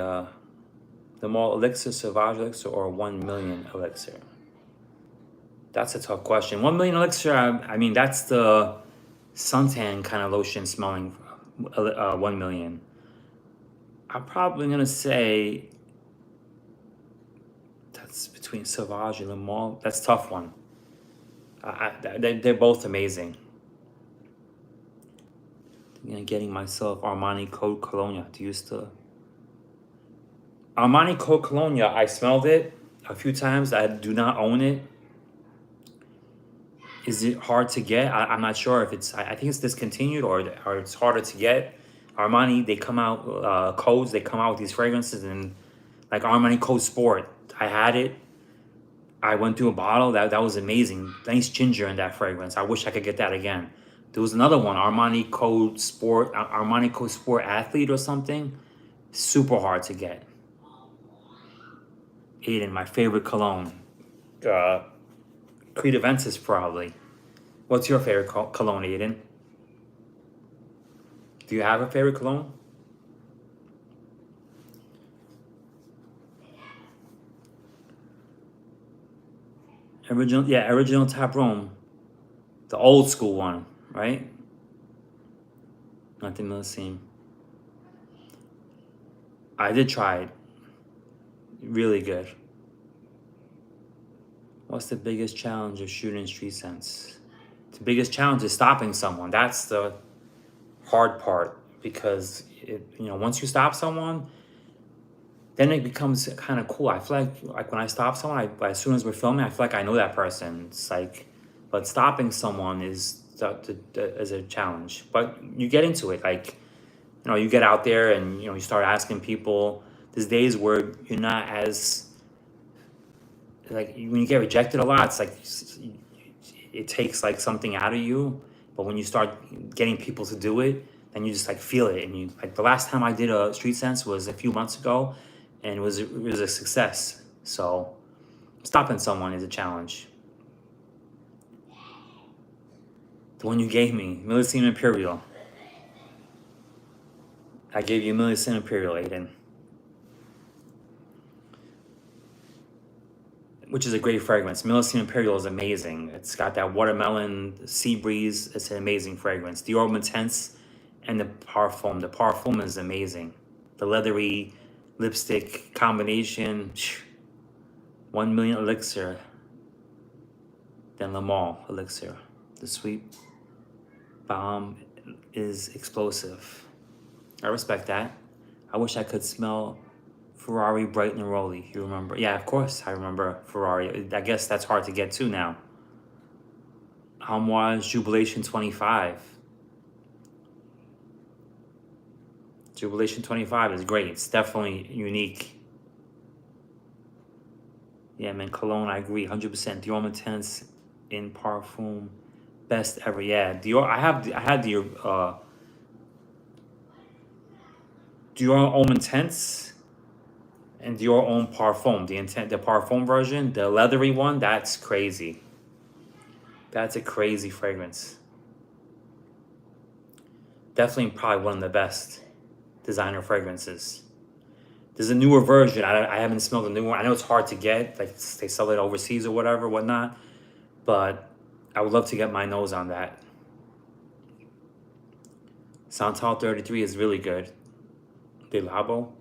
the Mall Elixir, Sauvage Elixir, or 1 million Elixir? That's a tough question. 1 million Elixir, I mean, that's the suntan kind of lotion smelling 1 million. I'm probably gonna say that's between Sauvage and Le Mall. That's a tough one. They're both amazing. Getting myself Armani Code Cologne to use the Armani Code Cologne. I smelled it a few times. I do not own it. Is it hard to get? I'm not sure if it's. I think it's discontinued or it's harder to get. Armani, they come out codes. They come out with these fragrances and like Armani Code Sport. I had it. I went through a bottle that was amazing. Nice ginger in that fragrance. I wish I could get that again. There was another one, Armani Code Sport Athlete or something. Super hard to get. Aiden, my favorite cologne. Creativensis probably. What's your favorite cologne, Aiden? Do you have a favorite cologne? Original Tap Room. The old school one, right? Not the Millesime. I did try it. Really good. What's the biggest challenge of shooting street sense? The biggest challenge is stopping someone. That's the hard part, because once you stop someone, then it becomes kind of cool. I feel like when I stop someone, as soon as we're filming, I feel like I know that person. It's like, but stopping someone is a challenge. But you get into it, like, you get out there and you start asking people. There's days where you're not as, like, when you get rejected a lot, it's like it takes like something out of you. But when you start getting people to do it, then you just like feel it. And you, like, the last time I did a street sense was a few months ago, and it was a success. So stopping someone is a challenge. The one you gave me, Millesime Imperial. I gave you Millesime Imperial, Aiden. Which is a great fragrance. Millesime Imperial is amazing. It's got that watermelon sea breeze. It's an amazing fragrance. The Dior Intense and the Parfum. The Parfum is amazing. The leathery lipstick combination. 1 million Elixir. Then Le Male Elixir. The Sweet Bomb is explosive. I respect that. I wish I could smell Ferrari Bright and Rolly. You remember? Yeah, of course I remember Ferrari. I guess that's hard to get to now. Armoire Jubilation 25. Jubilation 25 is great. It's definitely unique. Yeah, man, Cologne, I agree, 100%. Dior Intense in Parfum, best ever. Yeah, Dior. I had the Dior Homme Intense and Dior Homme Parfum. The Parfum version, the leathery one, that's crazy. That's a crazy fragrance. Definitely probably one of the best designer fragrances. There's a newer version. I haven't smelled the new one. I know it's hard to get. Like, they sell it overseas or whatnot. But I would love to get my nose on that. Santal 33 is really good. De Labo.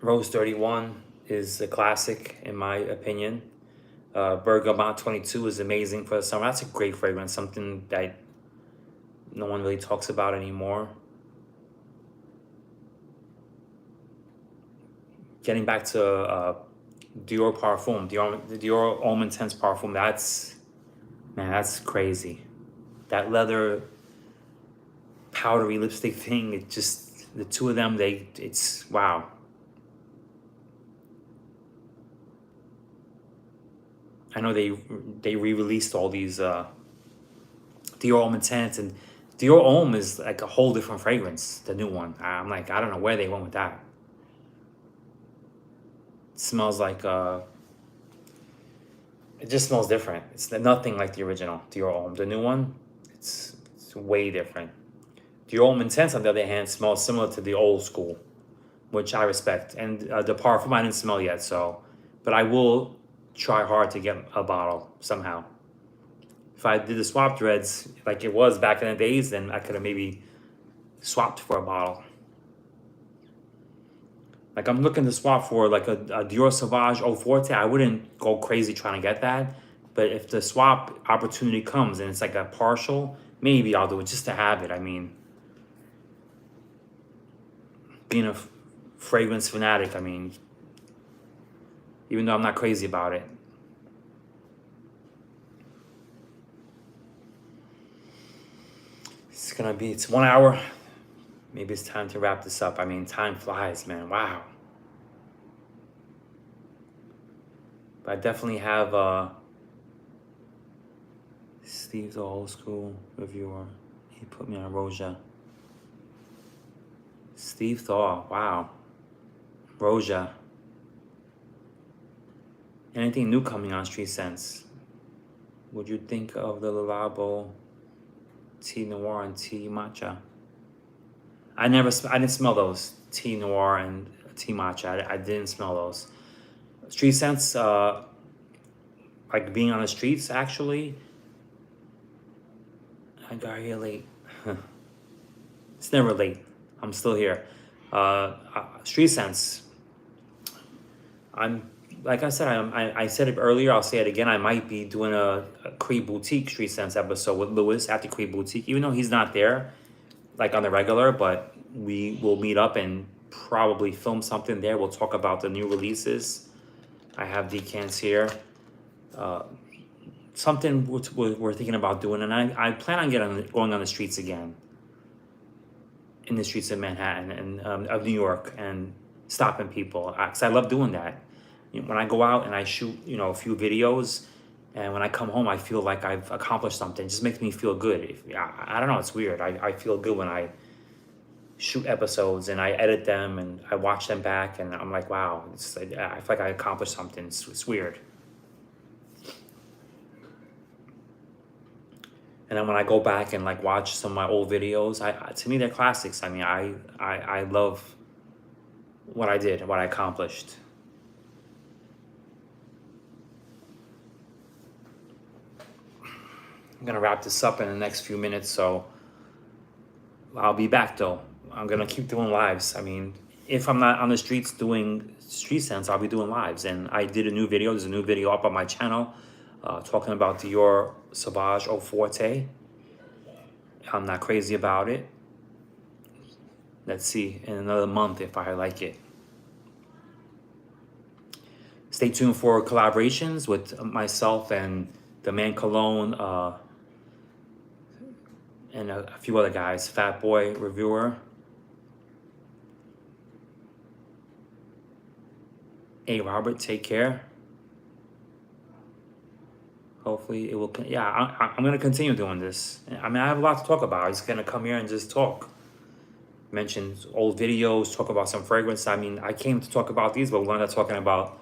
Rose 31 is a classic, in my opinion. Bergamot 22 is amazing for the summer. That's a great fragrance, something that no one really talks about anymore. Getting back to Dior Parfum, the Dior Homme Intense Parfum, that's crazy. That leather powdery lipstick thing, it just, the two of them, it's wow. I know they re-released all these Dior Homme Intense, and Dior Homme is like a whole different fragrance, the new one. I'm like, I don't know where they went with that. It smells like it just smells different. It's nothing like the original Dior Homme. The new one, it's way different. Dior Homme Intense, on the other hand, smells similar to the old school, which I respect. And the Parfum I didn't smell yet, but I will try hard to get a bottle somehow. If I did the swap threads like it was back in the days, then I could have maybe swapped for a bottle. Like, I'm looking to swap for like a Dior Sauvage Eau Forte. I wouldn't go crazy trying to get that. But if the swap opportunity comes and it's like a partial, maybe I'll do it just to have it. I mean, being a fragrance fanatic, I mean, even though I'm not crazy about it. It's 1 hour. Maybe it's time to wrap this up. I mean, time flies, man. Wow. But I definitely have Steve's the old school reviewer. He put me on Roja. Steve Thaw, wow. Roja. Anything new coming on Street Sense? Would you think of the Lalabo Tea Noir and Tea Matcha? I didn't smell those. Tea Noir and Tea Matcha. I didn't smell those. Street Sense, like being on the streets, actually. I got here late. It's never late. I'm still here. Street Sense. Like I said, I said it earlier, I'll say it again. I might be doing a Cree Boutique Street Sense episode with Lewis at the Cree Boutique, even though he's not there, like on the regular, but we will meet up and probably film something there. We'll talk about the new releases. I have decants here. Something we're thinking about doing, and I plan on going on the streets again, in the streets of Manhattan and of New York, and stopping people, because I love doing that. When I go out and I shoot, a few videos, and when I come home, I feel like I've accomplished something. It just makes me feel good. I don't know, it's weird. I feel good when I shoot episodes and I edit them and I watch them back, and I'm like, wow, I feel like I accomplished something. It's weird. And then when I go back and like watch some of my old videos, to me they're classics. I mean, I love what I did, what I accomplished. I'm gonna wrap this up in the next few minutes, so I'll be back though. I'm gonna keep doing lives. I mean, if I'm not on the streets doing Street Sense, I'll be doing lives. And I did a new video. There's a new video up on my channel talking about Dior Sauvage Eau Forte. I'm not crazy about it. Let's see in another month if I like it. Stay tuned for collaborations with myself and the Man Cologne and a few other guys. Fat Boy Reviewer. Hey, Robert, take care. Hopefully it will, yeah, I'm going to continue doing this. I mean, I have a lot to talk about. I'm just going to come here and just talk. Mention old videos, talk about some fragrance. I mean, I came to talk about these, but we're not talking about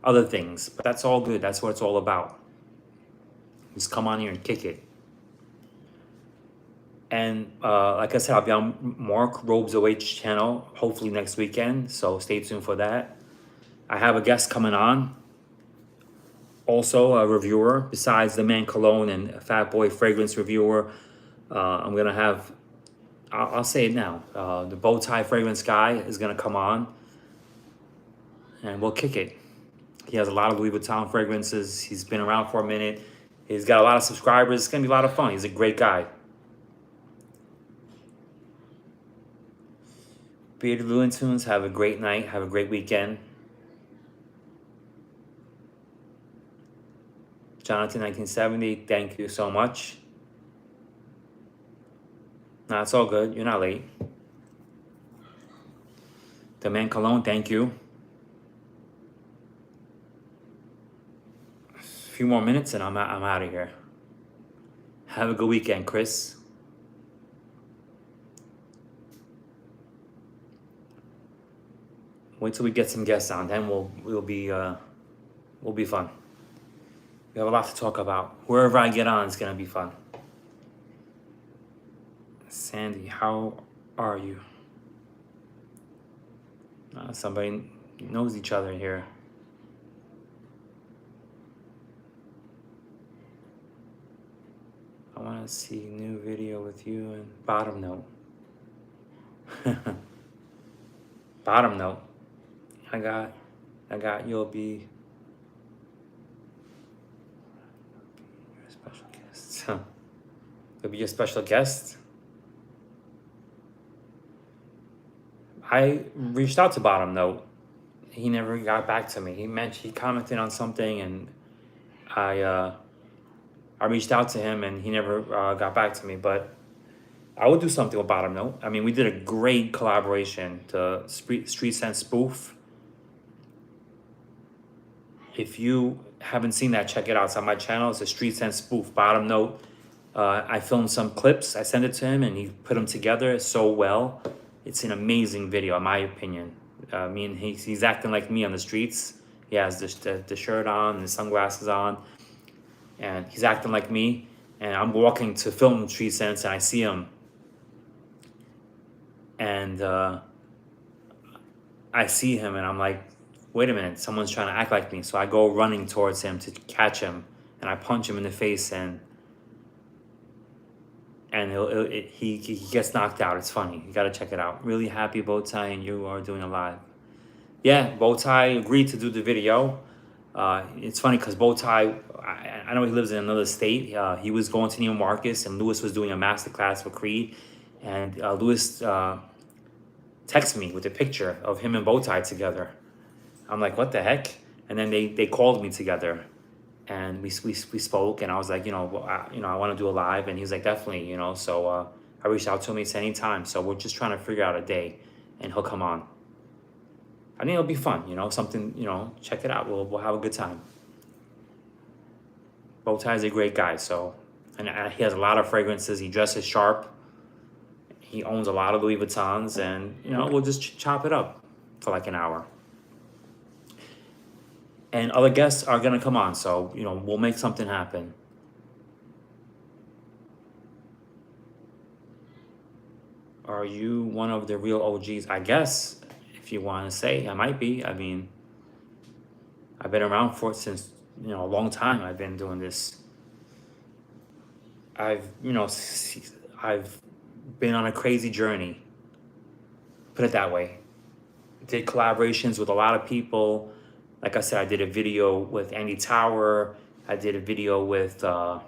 other things. But that's all good. That's what it's all about. Just come on here and kick it. And like I said, I'll be on Mark Robes OH channel, hopefully next weekend. So stay tuned for that. I have a guest coming on. Also a reviewer, besides the Man Cologne and Fat Boy fragrance reviewer. I'm going to have, I'll say it now, the bow tie fragrance guy is going to come on. And we'll kick it. He has a lot of Louis Vuitton fragrances. He's been around for a minute. He's got a lot of subscribers. It's going to be a lot of fun. He's a great guy. Bearded Looney Tunes, have a great night. Have a great weekend. Jonathan 1970, thank you so much. No, it's all good. You're not late. The Man Cologne, thank you. A few more minutes and I'm out of here. Have a good weekend, Chris. Wait till we get some guests on, then we'll be fun. We have a lot to talk about. Wherever I get on, it's gonna be fun. Sandy, how are you? Somebody knows each other here. I want to see new video with you and bottom note. Bottom note. I got you'll be your special guest. You'll be your special guest. I reached out to Bottom Note. He never got back to me. He commented on something, and I reached out to him, and he never got back to me. But I would do something with Bottom Note. I mean, we did a great collaboration, the Street Sense spoof. If you haven't seen that, check it out. It's on my channel. It's a Street Sense spoof. Bottom Note I filmed some clips. I sent it to him, and he put them together so well. It's an amazing video, in my opinion. I mean, he's acting like me on the streets. He has the shirt on and the sunglasses on, and he's acting like me. And I'm walking to film Street Sense, and I see him, and I see him, and I'm like, wait a minute, someone's trying to act like me. So I go running towards him to catch him, and I punch him in the face, and he gets knocked out. It's funny. You got to check it out. Really happy, Bowtie, and you are doing a live. Yeah, Bowtie agreed to do the video. It's funny because Bowtie, I know he lives in another state. He was going to Neiman Marcus, and Lewis was doing a masterclass for Creed. And Lewis texted me with a picture of him and Bowtie together. I'm like, what the heck? And then they called me together. And we spoke, and I was like, I want to do a live, and he was like, definitely, So I reached out to him. He said anytime. So we're just trying to figure out a day, and he'll come on. I think it'll be fun, something, check it out. We'll have a good time. Bowtie is a great guy, so, and he has a lot of fragrances. He dresses sharp. He owns a lot of Louis Vuittons, and we'll just chop it up for like an hour. And other guests are going to come on, so, we'll make something happen. Are you one of the real OGs? I guess, if you want to say. I might be. I mean, I've been around since, a long time. I've been doing this. I've been on a crazy journey. Put it that way. Did collaborations with a lot of people. Like I said, I did a video with Andy Tower. I did a video with so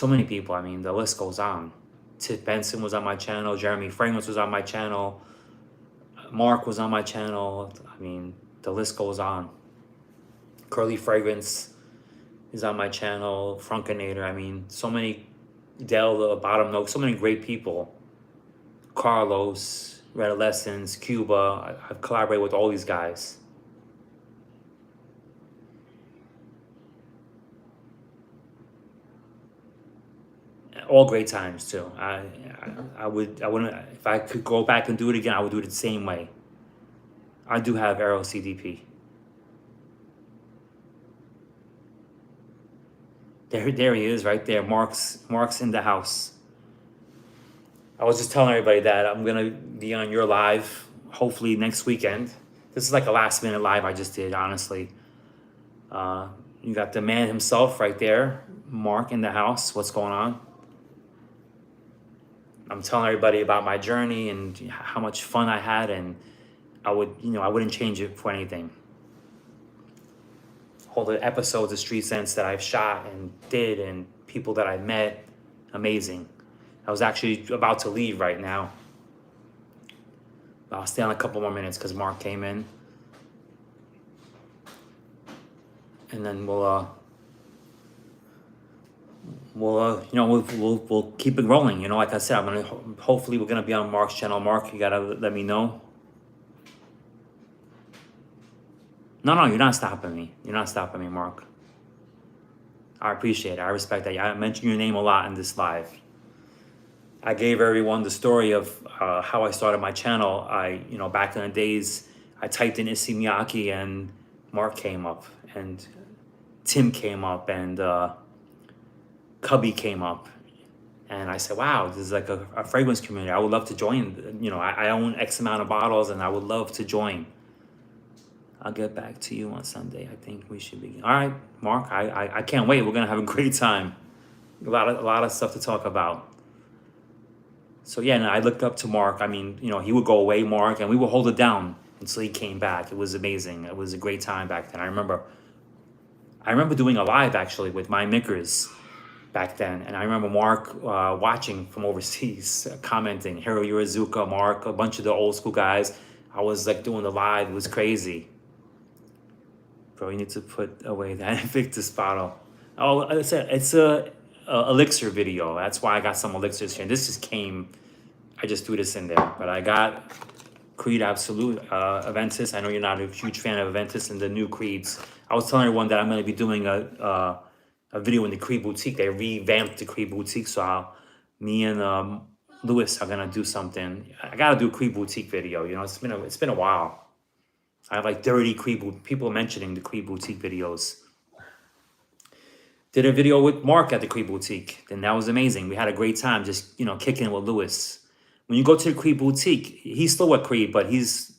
many people. I mean, the list goes on. Tiff Benson was on my channel. Jeremy Fragrance was on my channel. Mark was on my channel. I mean, the list goes on. Curly Fragrance is on my channel. Frunkinator. I mean, so many. Dell, the Bottom Note. So many great people. Carlos, Red Lessons, Cuba. I've collaborated with all these guys. All great times too. I wouldn't, if I could go back and do it again, I would do it the same way. I do have Aero CDP. There he is, right there. Mark's in the house. I was just telling everybody that I'm gonna be on your live hopefully next weekend. This is like a last minute live I just did, honestly. You got the man himself right there, Mark in the house. What's going on? I'm telling everybody about my journey and how much fun I had, and I wouldn't change it for anything. All the episodes of Street Sense that I've shot and did, and people that I met, amazing. I was actually about to leave right now. I'll stay on a couple more minutes because Mark came in, and then we'll keep it rolling. Like I said, hopefully we're gonna be on Mark's channel. Mark, you gotta let me know. No, you're not stopping me. You're not stopping me, Mark. I appreciate it. I respect that. I mentioned your name a lot in this live. I gave everyone the story of how I started my channel. Back in the days, I typed in Issey Miyake, and Mark came up, and Tim came up, and Cubby came up. And I said, wow, this is like a fragrance community. I would love to join. I own X amount of bottles, and I would love to join. I'll get back to you on Sunday. I think we should be. All right, Mark, I can't wait. We're going to have a great time. A lot of stuff to talk about. So, yeah, and I looked up to Mark. I mean, he would go away, Mark, and we would hold it down until he came back. It was amazing. It was a great time back then. I remember doing a live, actually, with my Mickers back then. And I remember Mark watching from overseas, commenting, Hiro Yurazuka, Mark, a bunch of the old school guys. I was, like, doing the live. It was crazy. Bro, you need to put away that Invictus bottle. Oh, I said, it's a Elixir video. That's why I got some Elixirs here. This just came, I just threw this in there. But I got Creed Absolute, Aventus. I know you're not a huge fan of Aventus and the new Creeds. I was telling everyone that I'm going to be doing a a video in the Cree Boutique. They revamped the Cree Boutique, so me and Lewis are gonna do something. I gotta do a Cree Boutique video. You know, it's been a while. I have like 30 people mentioning the Cree Boutique videos. Did a video with Mark at the Cree Boutique, and that was amazing. We had a great time just, kicking it with Lewis. When you go to the Cree Boutique, he's still at Cree, but he's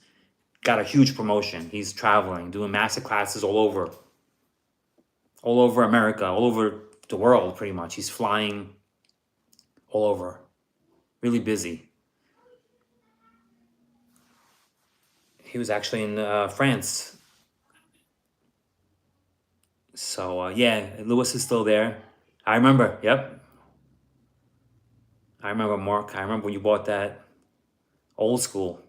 got a huge promotion. He's traveling, doing master classes all over America, all over the world, pretty much. He's flying all over, really busy. He was actually in France. So, yeah, Lewis is still there. I remember, yep. I remember, Mark. I remember when you bought that old school,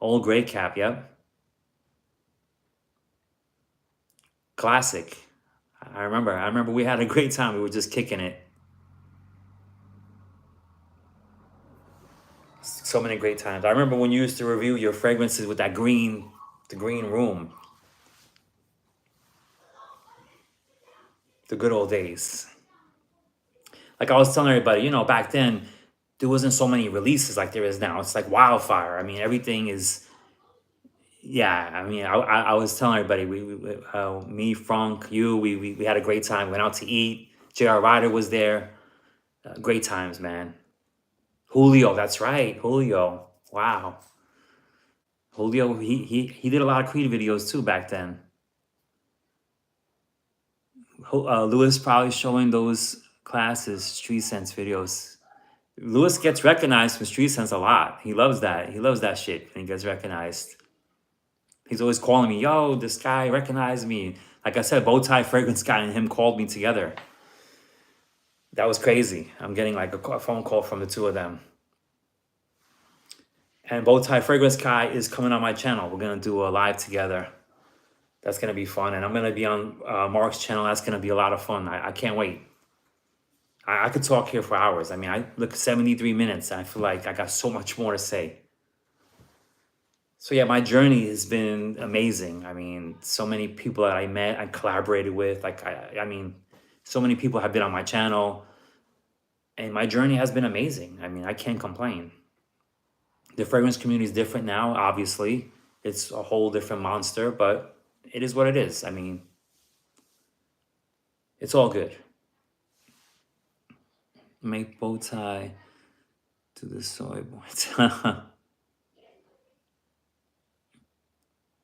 old gray cap, yep. Classic. I remember we had a great time. We were just kicking it. So many great times. I remember when you used to review your fragrances with the green room. The good old days. Like I was telling everybody, back then, there wasn't so many releases like there is now. It's like wildfire. I mean, everything is, yeah. I mean, I was telling everybody, me, Frank, you, we had a great time. Went out to eat. J.R. Ryder was there. Great times, man. Julio, that's right, Julio. Wow. Julio, he did a lot of Creed videos too back then. Lewis probably showing those classes, Street Sense videos. Lewis gets recognized from Street Sense a lot. He loves that. He loves that shit when he gets recognized. He's always calling me, yo, this guy recognized me. Like I said, Bowtie Fragrance Guy and him called me together. That was crazy. I'm getting like a phone call from the two of them. And Bowtie Fragrance Guy is coming on my channel. We're going to do a live together. That's going to be fun. And I'm going to be on Mark's channel. That's going to be a lot of fun. I can't wait. I could talk here for hours. I mean, I look 73 minutes. And I feel like I got so much more to say. So yeah, my journey has been amazing. I mean, so many people that I met and collaborated with. Like, I mean, so many people have been on my channel. And my journey has been amazing. I mean, I can't complain. The fragrance community is different now, obviously. It's a whole different monster, but it is what it is. I mean, it's all good. Make bow tie to the soy boy.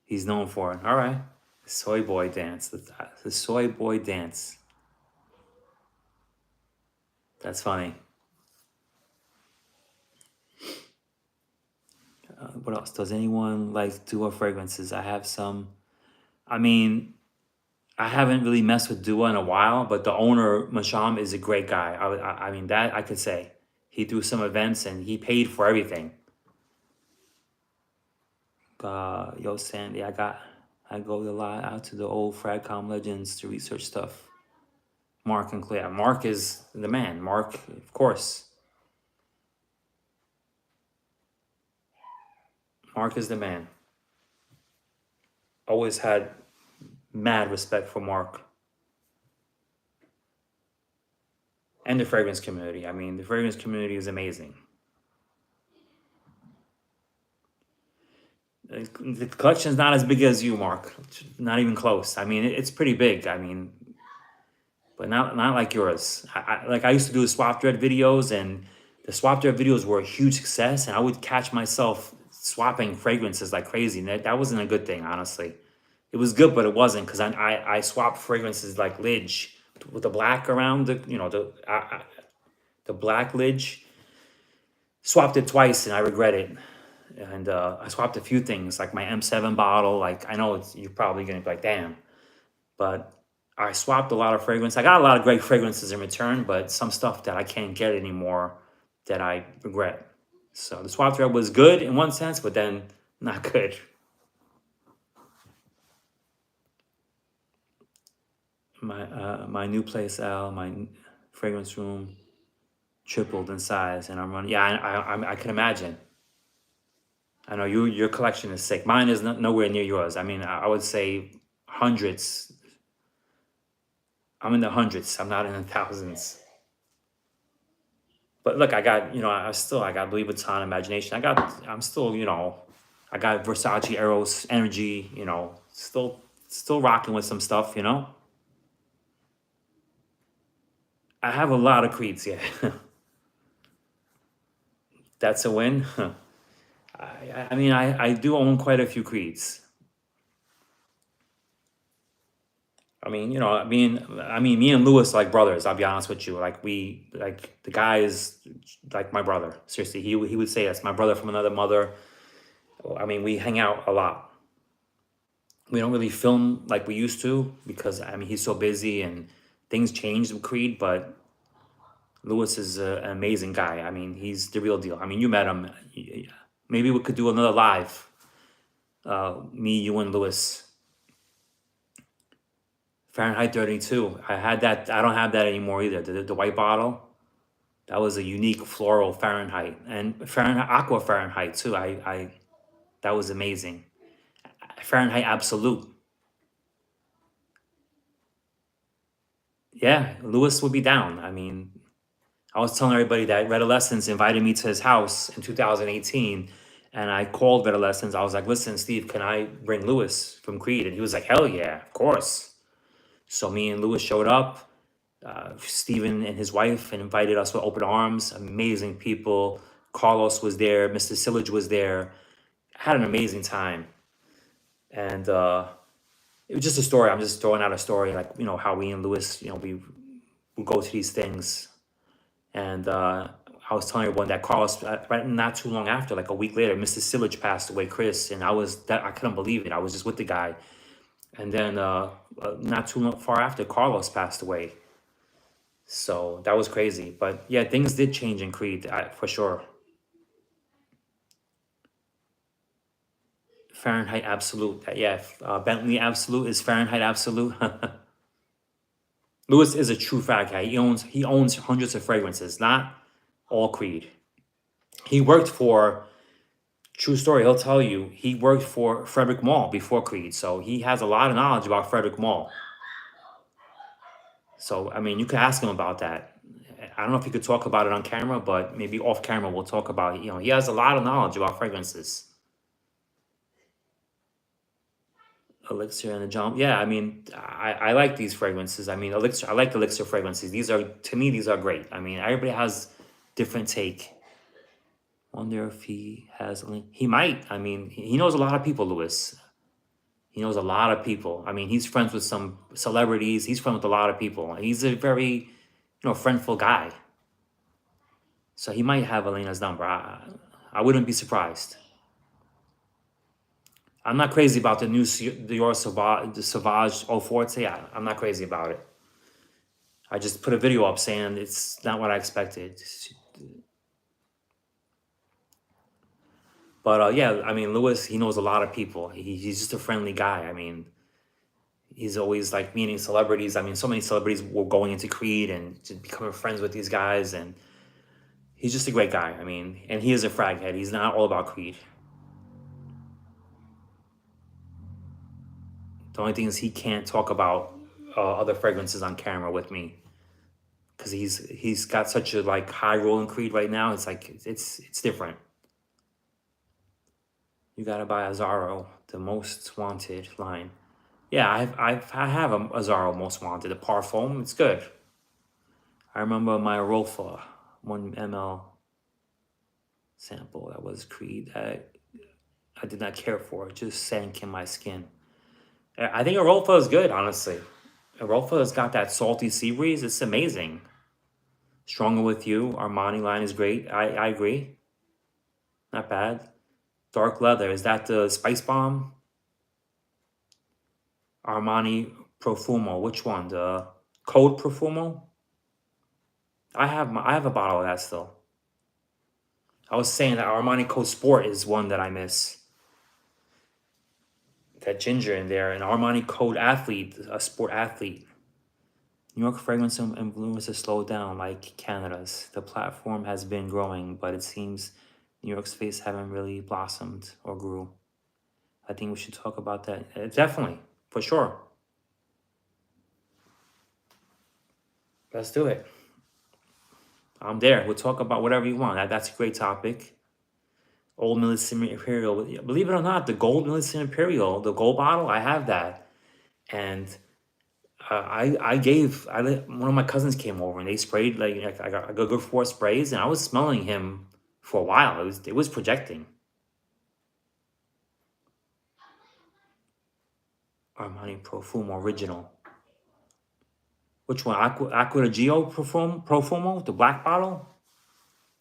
He's known for it. All right. The soy boy dance. The soy boy dance. That's funny. What else? Does anyone like Dua fragrances? I have some. I mean, I haven't really messed with Dua in a while, but the owner, Masham, is a great guy. I mean, that I could say. He threw some events and he paid for everything. Yo, Sandy, I go a lot out to the old Fragcom legends to research stuff. Mark and Claire. Mark is the man. Mark, of course. Mark is the man. Always had mad respect for Mark. And the fragrance community. I mean, the fragrance community is amazing. The collection's not as big as you, Mark. Not even close. I mean, it's pretty big. I mean, but not like yours. I used to do the swap thread videos, and the swap thread videos were a huge success, and I would catch myself swapping fragrances like crazy. And that wasn't a good thing, honestly. It was good, but it wasn't, because I swapped fragrances like Lidge with the black around the black Lidge. Swapped it twice, and I regret it. And I swapped a few things, like my M7 bottle. Like, I know you're probably gonna be like, damn, but I swapped a lot of fragrance. I got a lot of great fragrances in return, but some stuff that I can't get anymore that I regret. So the swap thread was good in one sense, but then not good. My new place, Al, my fragrance room tripled in size, and I'm running. Yeah, I can imagine. I know your collection is sick. Mine is nowhere near yours. I mean, I would say hundreds. I'm in the hundreds. I'm not in the thousands. But look, I got, I got Louis Vuitton imagination. I'm still, I got Versace Eros energy, still rocking with some stuff. I have a lot of creeds, yeah. That's a win. I mean, I do own quite a few creeds. Me and Lewis are like brothers. I'll be honest with you. Like the guy is like my brother. Seriously, he would say that's my brother from another mother. I mean, we hang out a lot. We don't really film like we used to because he's so busy and things changed with Creed. But Lewis is an amazing guy. I mean, he's the real deal. I mean, you met him. Maybe we could do another live. Me, you, and Lewis. Fahrenheit 32. I had that. I don't have that anymore either. The white bottle. That was a unique floral Fahrenheit and Fahrenheit aqua Fahrenheit too. I that was amazing. Fahrenheit Absolute. Yeah, Lewis would be down. I mean, I was telling everybody that Red Lessons invited me to his house in 2018, and I called Red Lessons. I was like, "Listen, Steve, can I bring Lewis from Creed?" And he was like, "Hell yeah, of course." So me and Lewis showed up. Steven and his wife and invited us with open arms. Amazing people. Carlos was there. Mr. Sillage was there. Had an amazing time. And it was just a story. I'm just throwing out a story, like, how we and Lewis, we would go to these things. And I was telling everyone that Carlos, right, not too long after, like a week later, Mr. Sillage passed away, Chris. And I couldn't believe it. I was just with the guy. And then not too far after, Carlos passed away. So that was crazy. But yeah, things did change in Creed, for sure. Fahrenheit Absolute. Yeah, Bentley Absolute is Fahrenheit Absolute. Lewis is a true fat guy. He owns hundreds of fragrances, not all Creed. He worked for, true story, he'll tell you, he worked for Frederick Malle before Creed. So he has a lot of knowledge about Frederick Malle. So, I mean, you could ask him about that. I don't know if he could talk about it on camera, but maybe off camera we'll talk about it. He has a lot of knowledge about fragrances. Elixir and the Jump. Yeah, I mean, I like these fragrances. I mean, Elixir. I like Elixir fragrances. To me, these are great. I mean, everybody has different take. Wonder if he has. He might. I mean, he knows a lot of people, Lewis. He knows a lot of people. I mean, he's friends with some celebrities. He's friends with a lot of people. He's a very, friendful guy. So he might have Elena's number. I wouldn't be surprised. I'm not crazy about the new Dior Sauvage Eau Forte. I'm not crazy about it. I just put a video up saying it's not what I expected. But yeah, I mean, Lewis, he knows a lot of people. He's just a friendly guy. I mean, he's always like meeting celebrities. I mean, so many celebrities were going into Creed and just becoming friends with these guys. And he's just a great guy. I mean, and he is a frag head. He's not all about Creed. The only thing is he can't talk about other fragrances on camera with me because he's got such a like high role in Creed right now. It's like it's different. You gotta buy Azzaro, the Most Wanted line. Yeah, I have a Azzaro Most Wanted, the Parfum. It's good. I remember my Rolfa 1 ml sample that was Creed that I did not care for. It just sank in my skin. I think Arolfa is good, honestly. Arolfa has got that salty sea breeze. It's amazing. Stronger With You, Armani line is great. I agree. Not bad. Dark Leather, is that the Spice Bomb? Armani Profumo, which one? The Code Profumo? I have a bottle of that still. I was saying that Armani Code Sport is one that I miss. That ginger in there, an Armani Code Athlete, a sport athlete. New York fragrance influence has slowed down like Canada's. The platform has been growing, but it seems New York's face haven't really blossomed or grew. I think we should talk about that. Definitely, for sure. Let's do it. I'm there. We'll talk about whatever you want. That's a great topic. Old Millicent Imperial. Believe it or not, the gold Millicent Imperial, the gold bottle, I have that. And one of my cousins came over and they sprayed like I got good 4 sprays and I was smelling him for a while. It was projecting. Armani Profumo original. Which one? Aqua de Gio Profumo, the black bottle.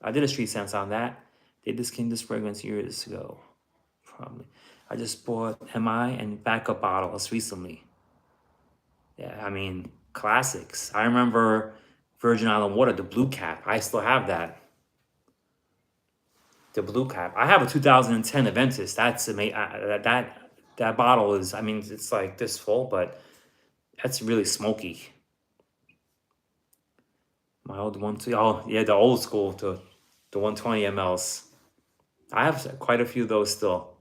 I did a street sense on that. They discontinued this fragrance years ago, probably. I just bought MI and backup bottles recently. Yeah, I mean classics. I remember Virgin Island Water, the blue cap. I still have that. The blue cap. I have a 2010 Aventus. That's amazing. That bottle is. I mean, it's like this full, but that's really smoky. My old one too. Oh yeah, the old school, the 120 mLs. I have quite a few of those still.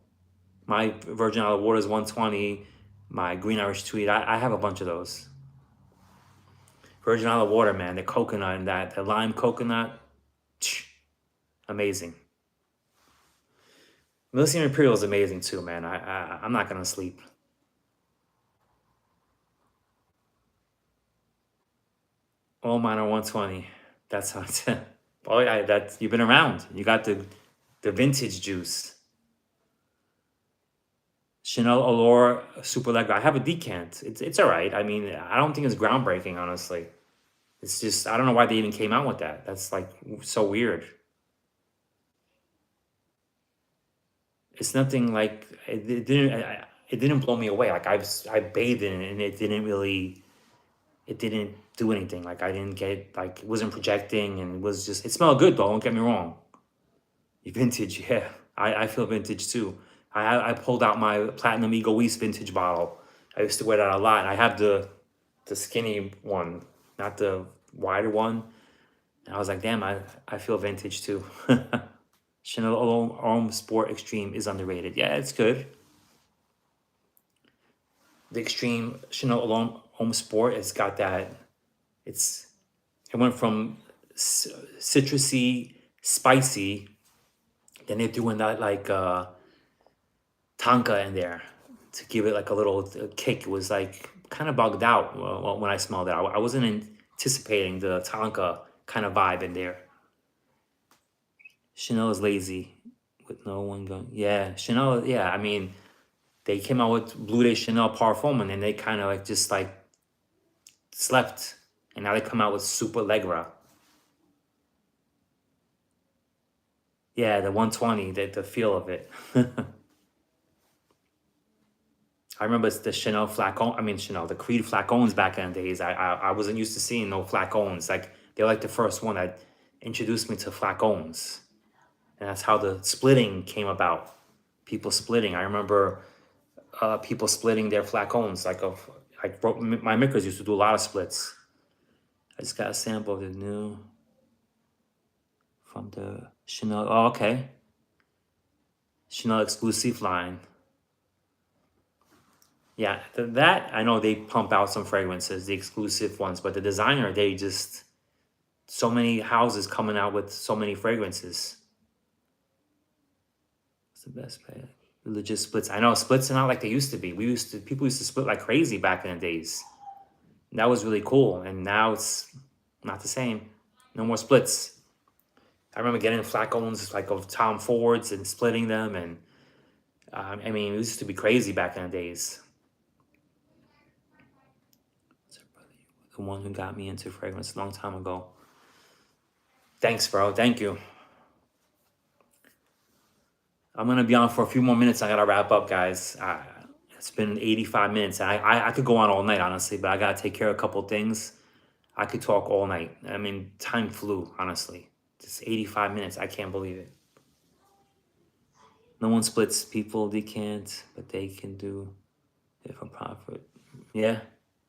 My Virgin Island Water is 120. My Green Irish Tweed. I have a bunch of those. Virgin Island Water, man, the coconut and the lime coconut, amazing. Millennium Imperial is amazing too, man. I'm not gonna sleep. All mine are 120. That's how it's. Oh yeah, that's you've been around. You got the vintage juice. Chanel Allure Super Legra. I have a decant. It's all right. I mean, I don't think it's groundbreaking, honestly. It's just I don't know why they even came out with that. That's like so weird. It's nothing like it didn't. It didn't blow me away. Like I bathed in it and it didn't do anything. Like I didn't get like it wasn't projecting and it was just it smelled good though. Don't get me wrong. Vintage, yeah. I feel vintage too. I pulled out my Platinum Eagle East vintage bottle. I used to wear that a lot. I have the skinny one, not the wider one. And I was like, damn, I feel vintage too. Chanel Homme Sport Extreme is underrated. Yeah, it's good. The Extreme Chanel Homme Sport, it's got that. It went from citrusy, spicy. Then they're doing that like tonka in there to give it like a little kick. It was like kind of bugged out when I smelled it. I wasn't anticipating the tonka kind of vibe in there. Chanel is lazy with no one going. Yeah, Chanel. Yeah, I mean, they came out with Blue Day Chanel Parfum, and then they kind of like just like slept, and now they come out with Super Legra. Yeah, the 120, the feel of it. I remember it's the Chanel flacon. I mean Chanel, the Creed flacons back in the days. I wasn't used to seeing no flacons. Like they're like the first one that introduced me to flacons, and that's how the splitting came about. People splitting. I remember people splitting their flacons. My makers used to do a lot of splits. I just got a sample of the new from the Chanel. Oh, okay. Chanel exclusive line. Yeah, that I know they pump out some fragrances, the exclusive ones, but the designer, they just so many houses coming out with so many fragrances. What's the best pay? Legit splits. I know splits are not like they used to be. People used to split like crazy back in the days. And that was really cool. And now it's not the same. No more splits. I remember getting flacons like of Tom Fords and splitting them, and I mean, it used to be crazy back in the days. The one who got me into fragrance a long time ago. Thanks, bro. Thank you. I'm gonna be on for a few more minutes. I gotta wrap up, guys. It's been 85 minutes. I could go on all night, honestly, but I gotta take care of a couple things. I could talk all night. I mean, time flew, honestly. Just 85 minutes. I can't believe it. No one splits people. They can't, but they can do it for profit. Yeah,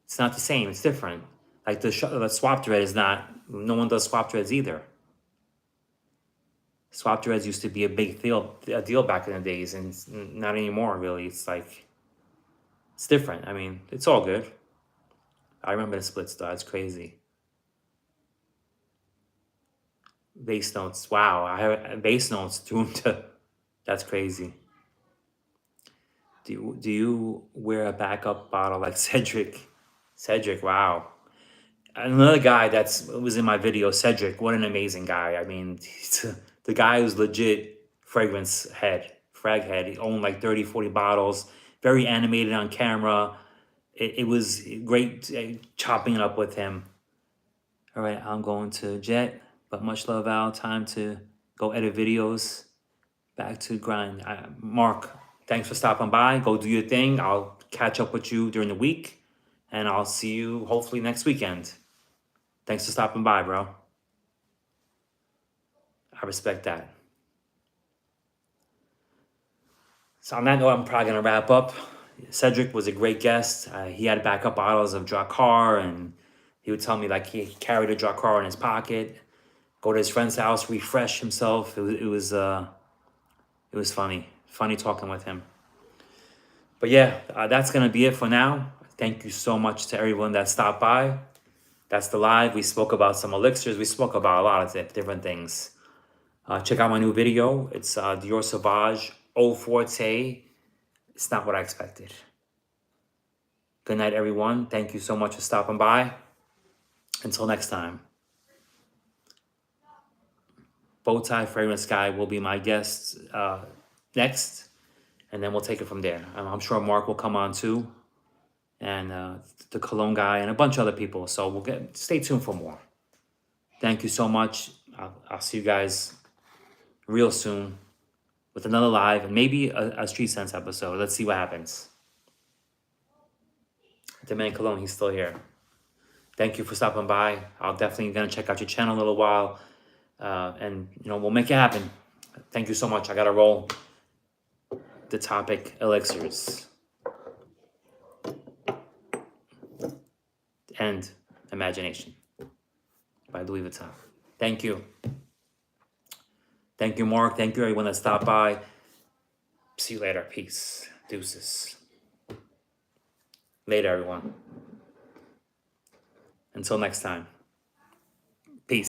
it's not the same. It's different. Like the swap thread is not. No one does swap threads either. Swap threads used to be a big deal back in the days, and it's not anymore. Really, it's like it's different. I mean, it's all good. I remember the splits though. It's crazy. Bass notes. Wow, I have bass notes tuned to. That's crazy. Do you wear a backup bottle like Cedric? Cedric, wow. Another guy was in my video, Cedric. What an amazing guy. I mean, the guy who's legit frag head. He owned like 30, 40 bottles, very animated on camera. It was great chopping it up with him. All right, I'm going to jet, but much love, Al. Time to go edit videos. Back to grind. Mark, thanks for stopping by. Go do your thing. I'll catch up with you during the week, and I'll see you hopefully next weekend. Thanks for stopping by, bro. I respect that. So on that note, I'm probably gonna wrap up. Cedric was a great guest. He had backup bottles of Drakkar, and he would tell me like he carried a Drakkar in his pocket, go to his friend's house, refresh himself. It was funny talking with him. But yeah, that's gonna be it for now. Thank you so much to everyone that stopped by. That's the live. We spoke about some elixirs. We spoke about a lot of different things. Check out my new video. It's Dior Sauvage Eau Forte. It's not what I expected. Good night, everyone. Thank you so much for stopping by. Until next time. Bowtie Fragrance Guy will be my guest next, and then we'll take it from there. I'm sure Mark will come on too, and the Cologne guy, and a bunch of other people. So stay tuned for more. Thank you so much. I'll see you guys real soon with another live and maybe a Street Sense episode. Let's see what happens. The man Cologne, he's still here. Thank you for stopping by. I'll definitely gonna check out your channel in a little while, and we'll make it happen. Thank you so much. I gotta roll the topic elixirs and imagination by Louis Vuitton. Thank you. Thank you, Mark. Thank you, everyone that stopped by. See you later. Peace. Deuces. Later, everyone. Until next time.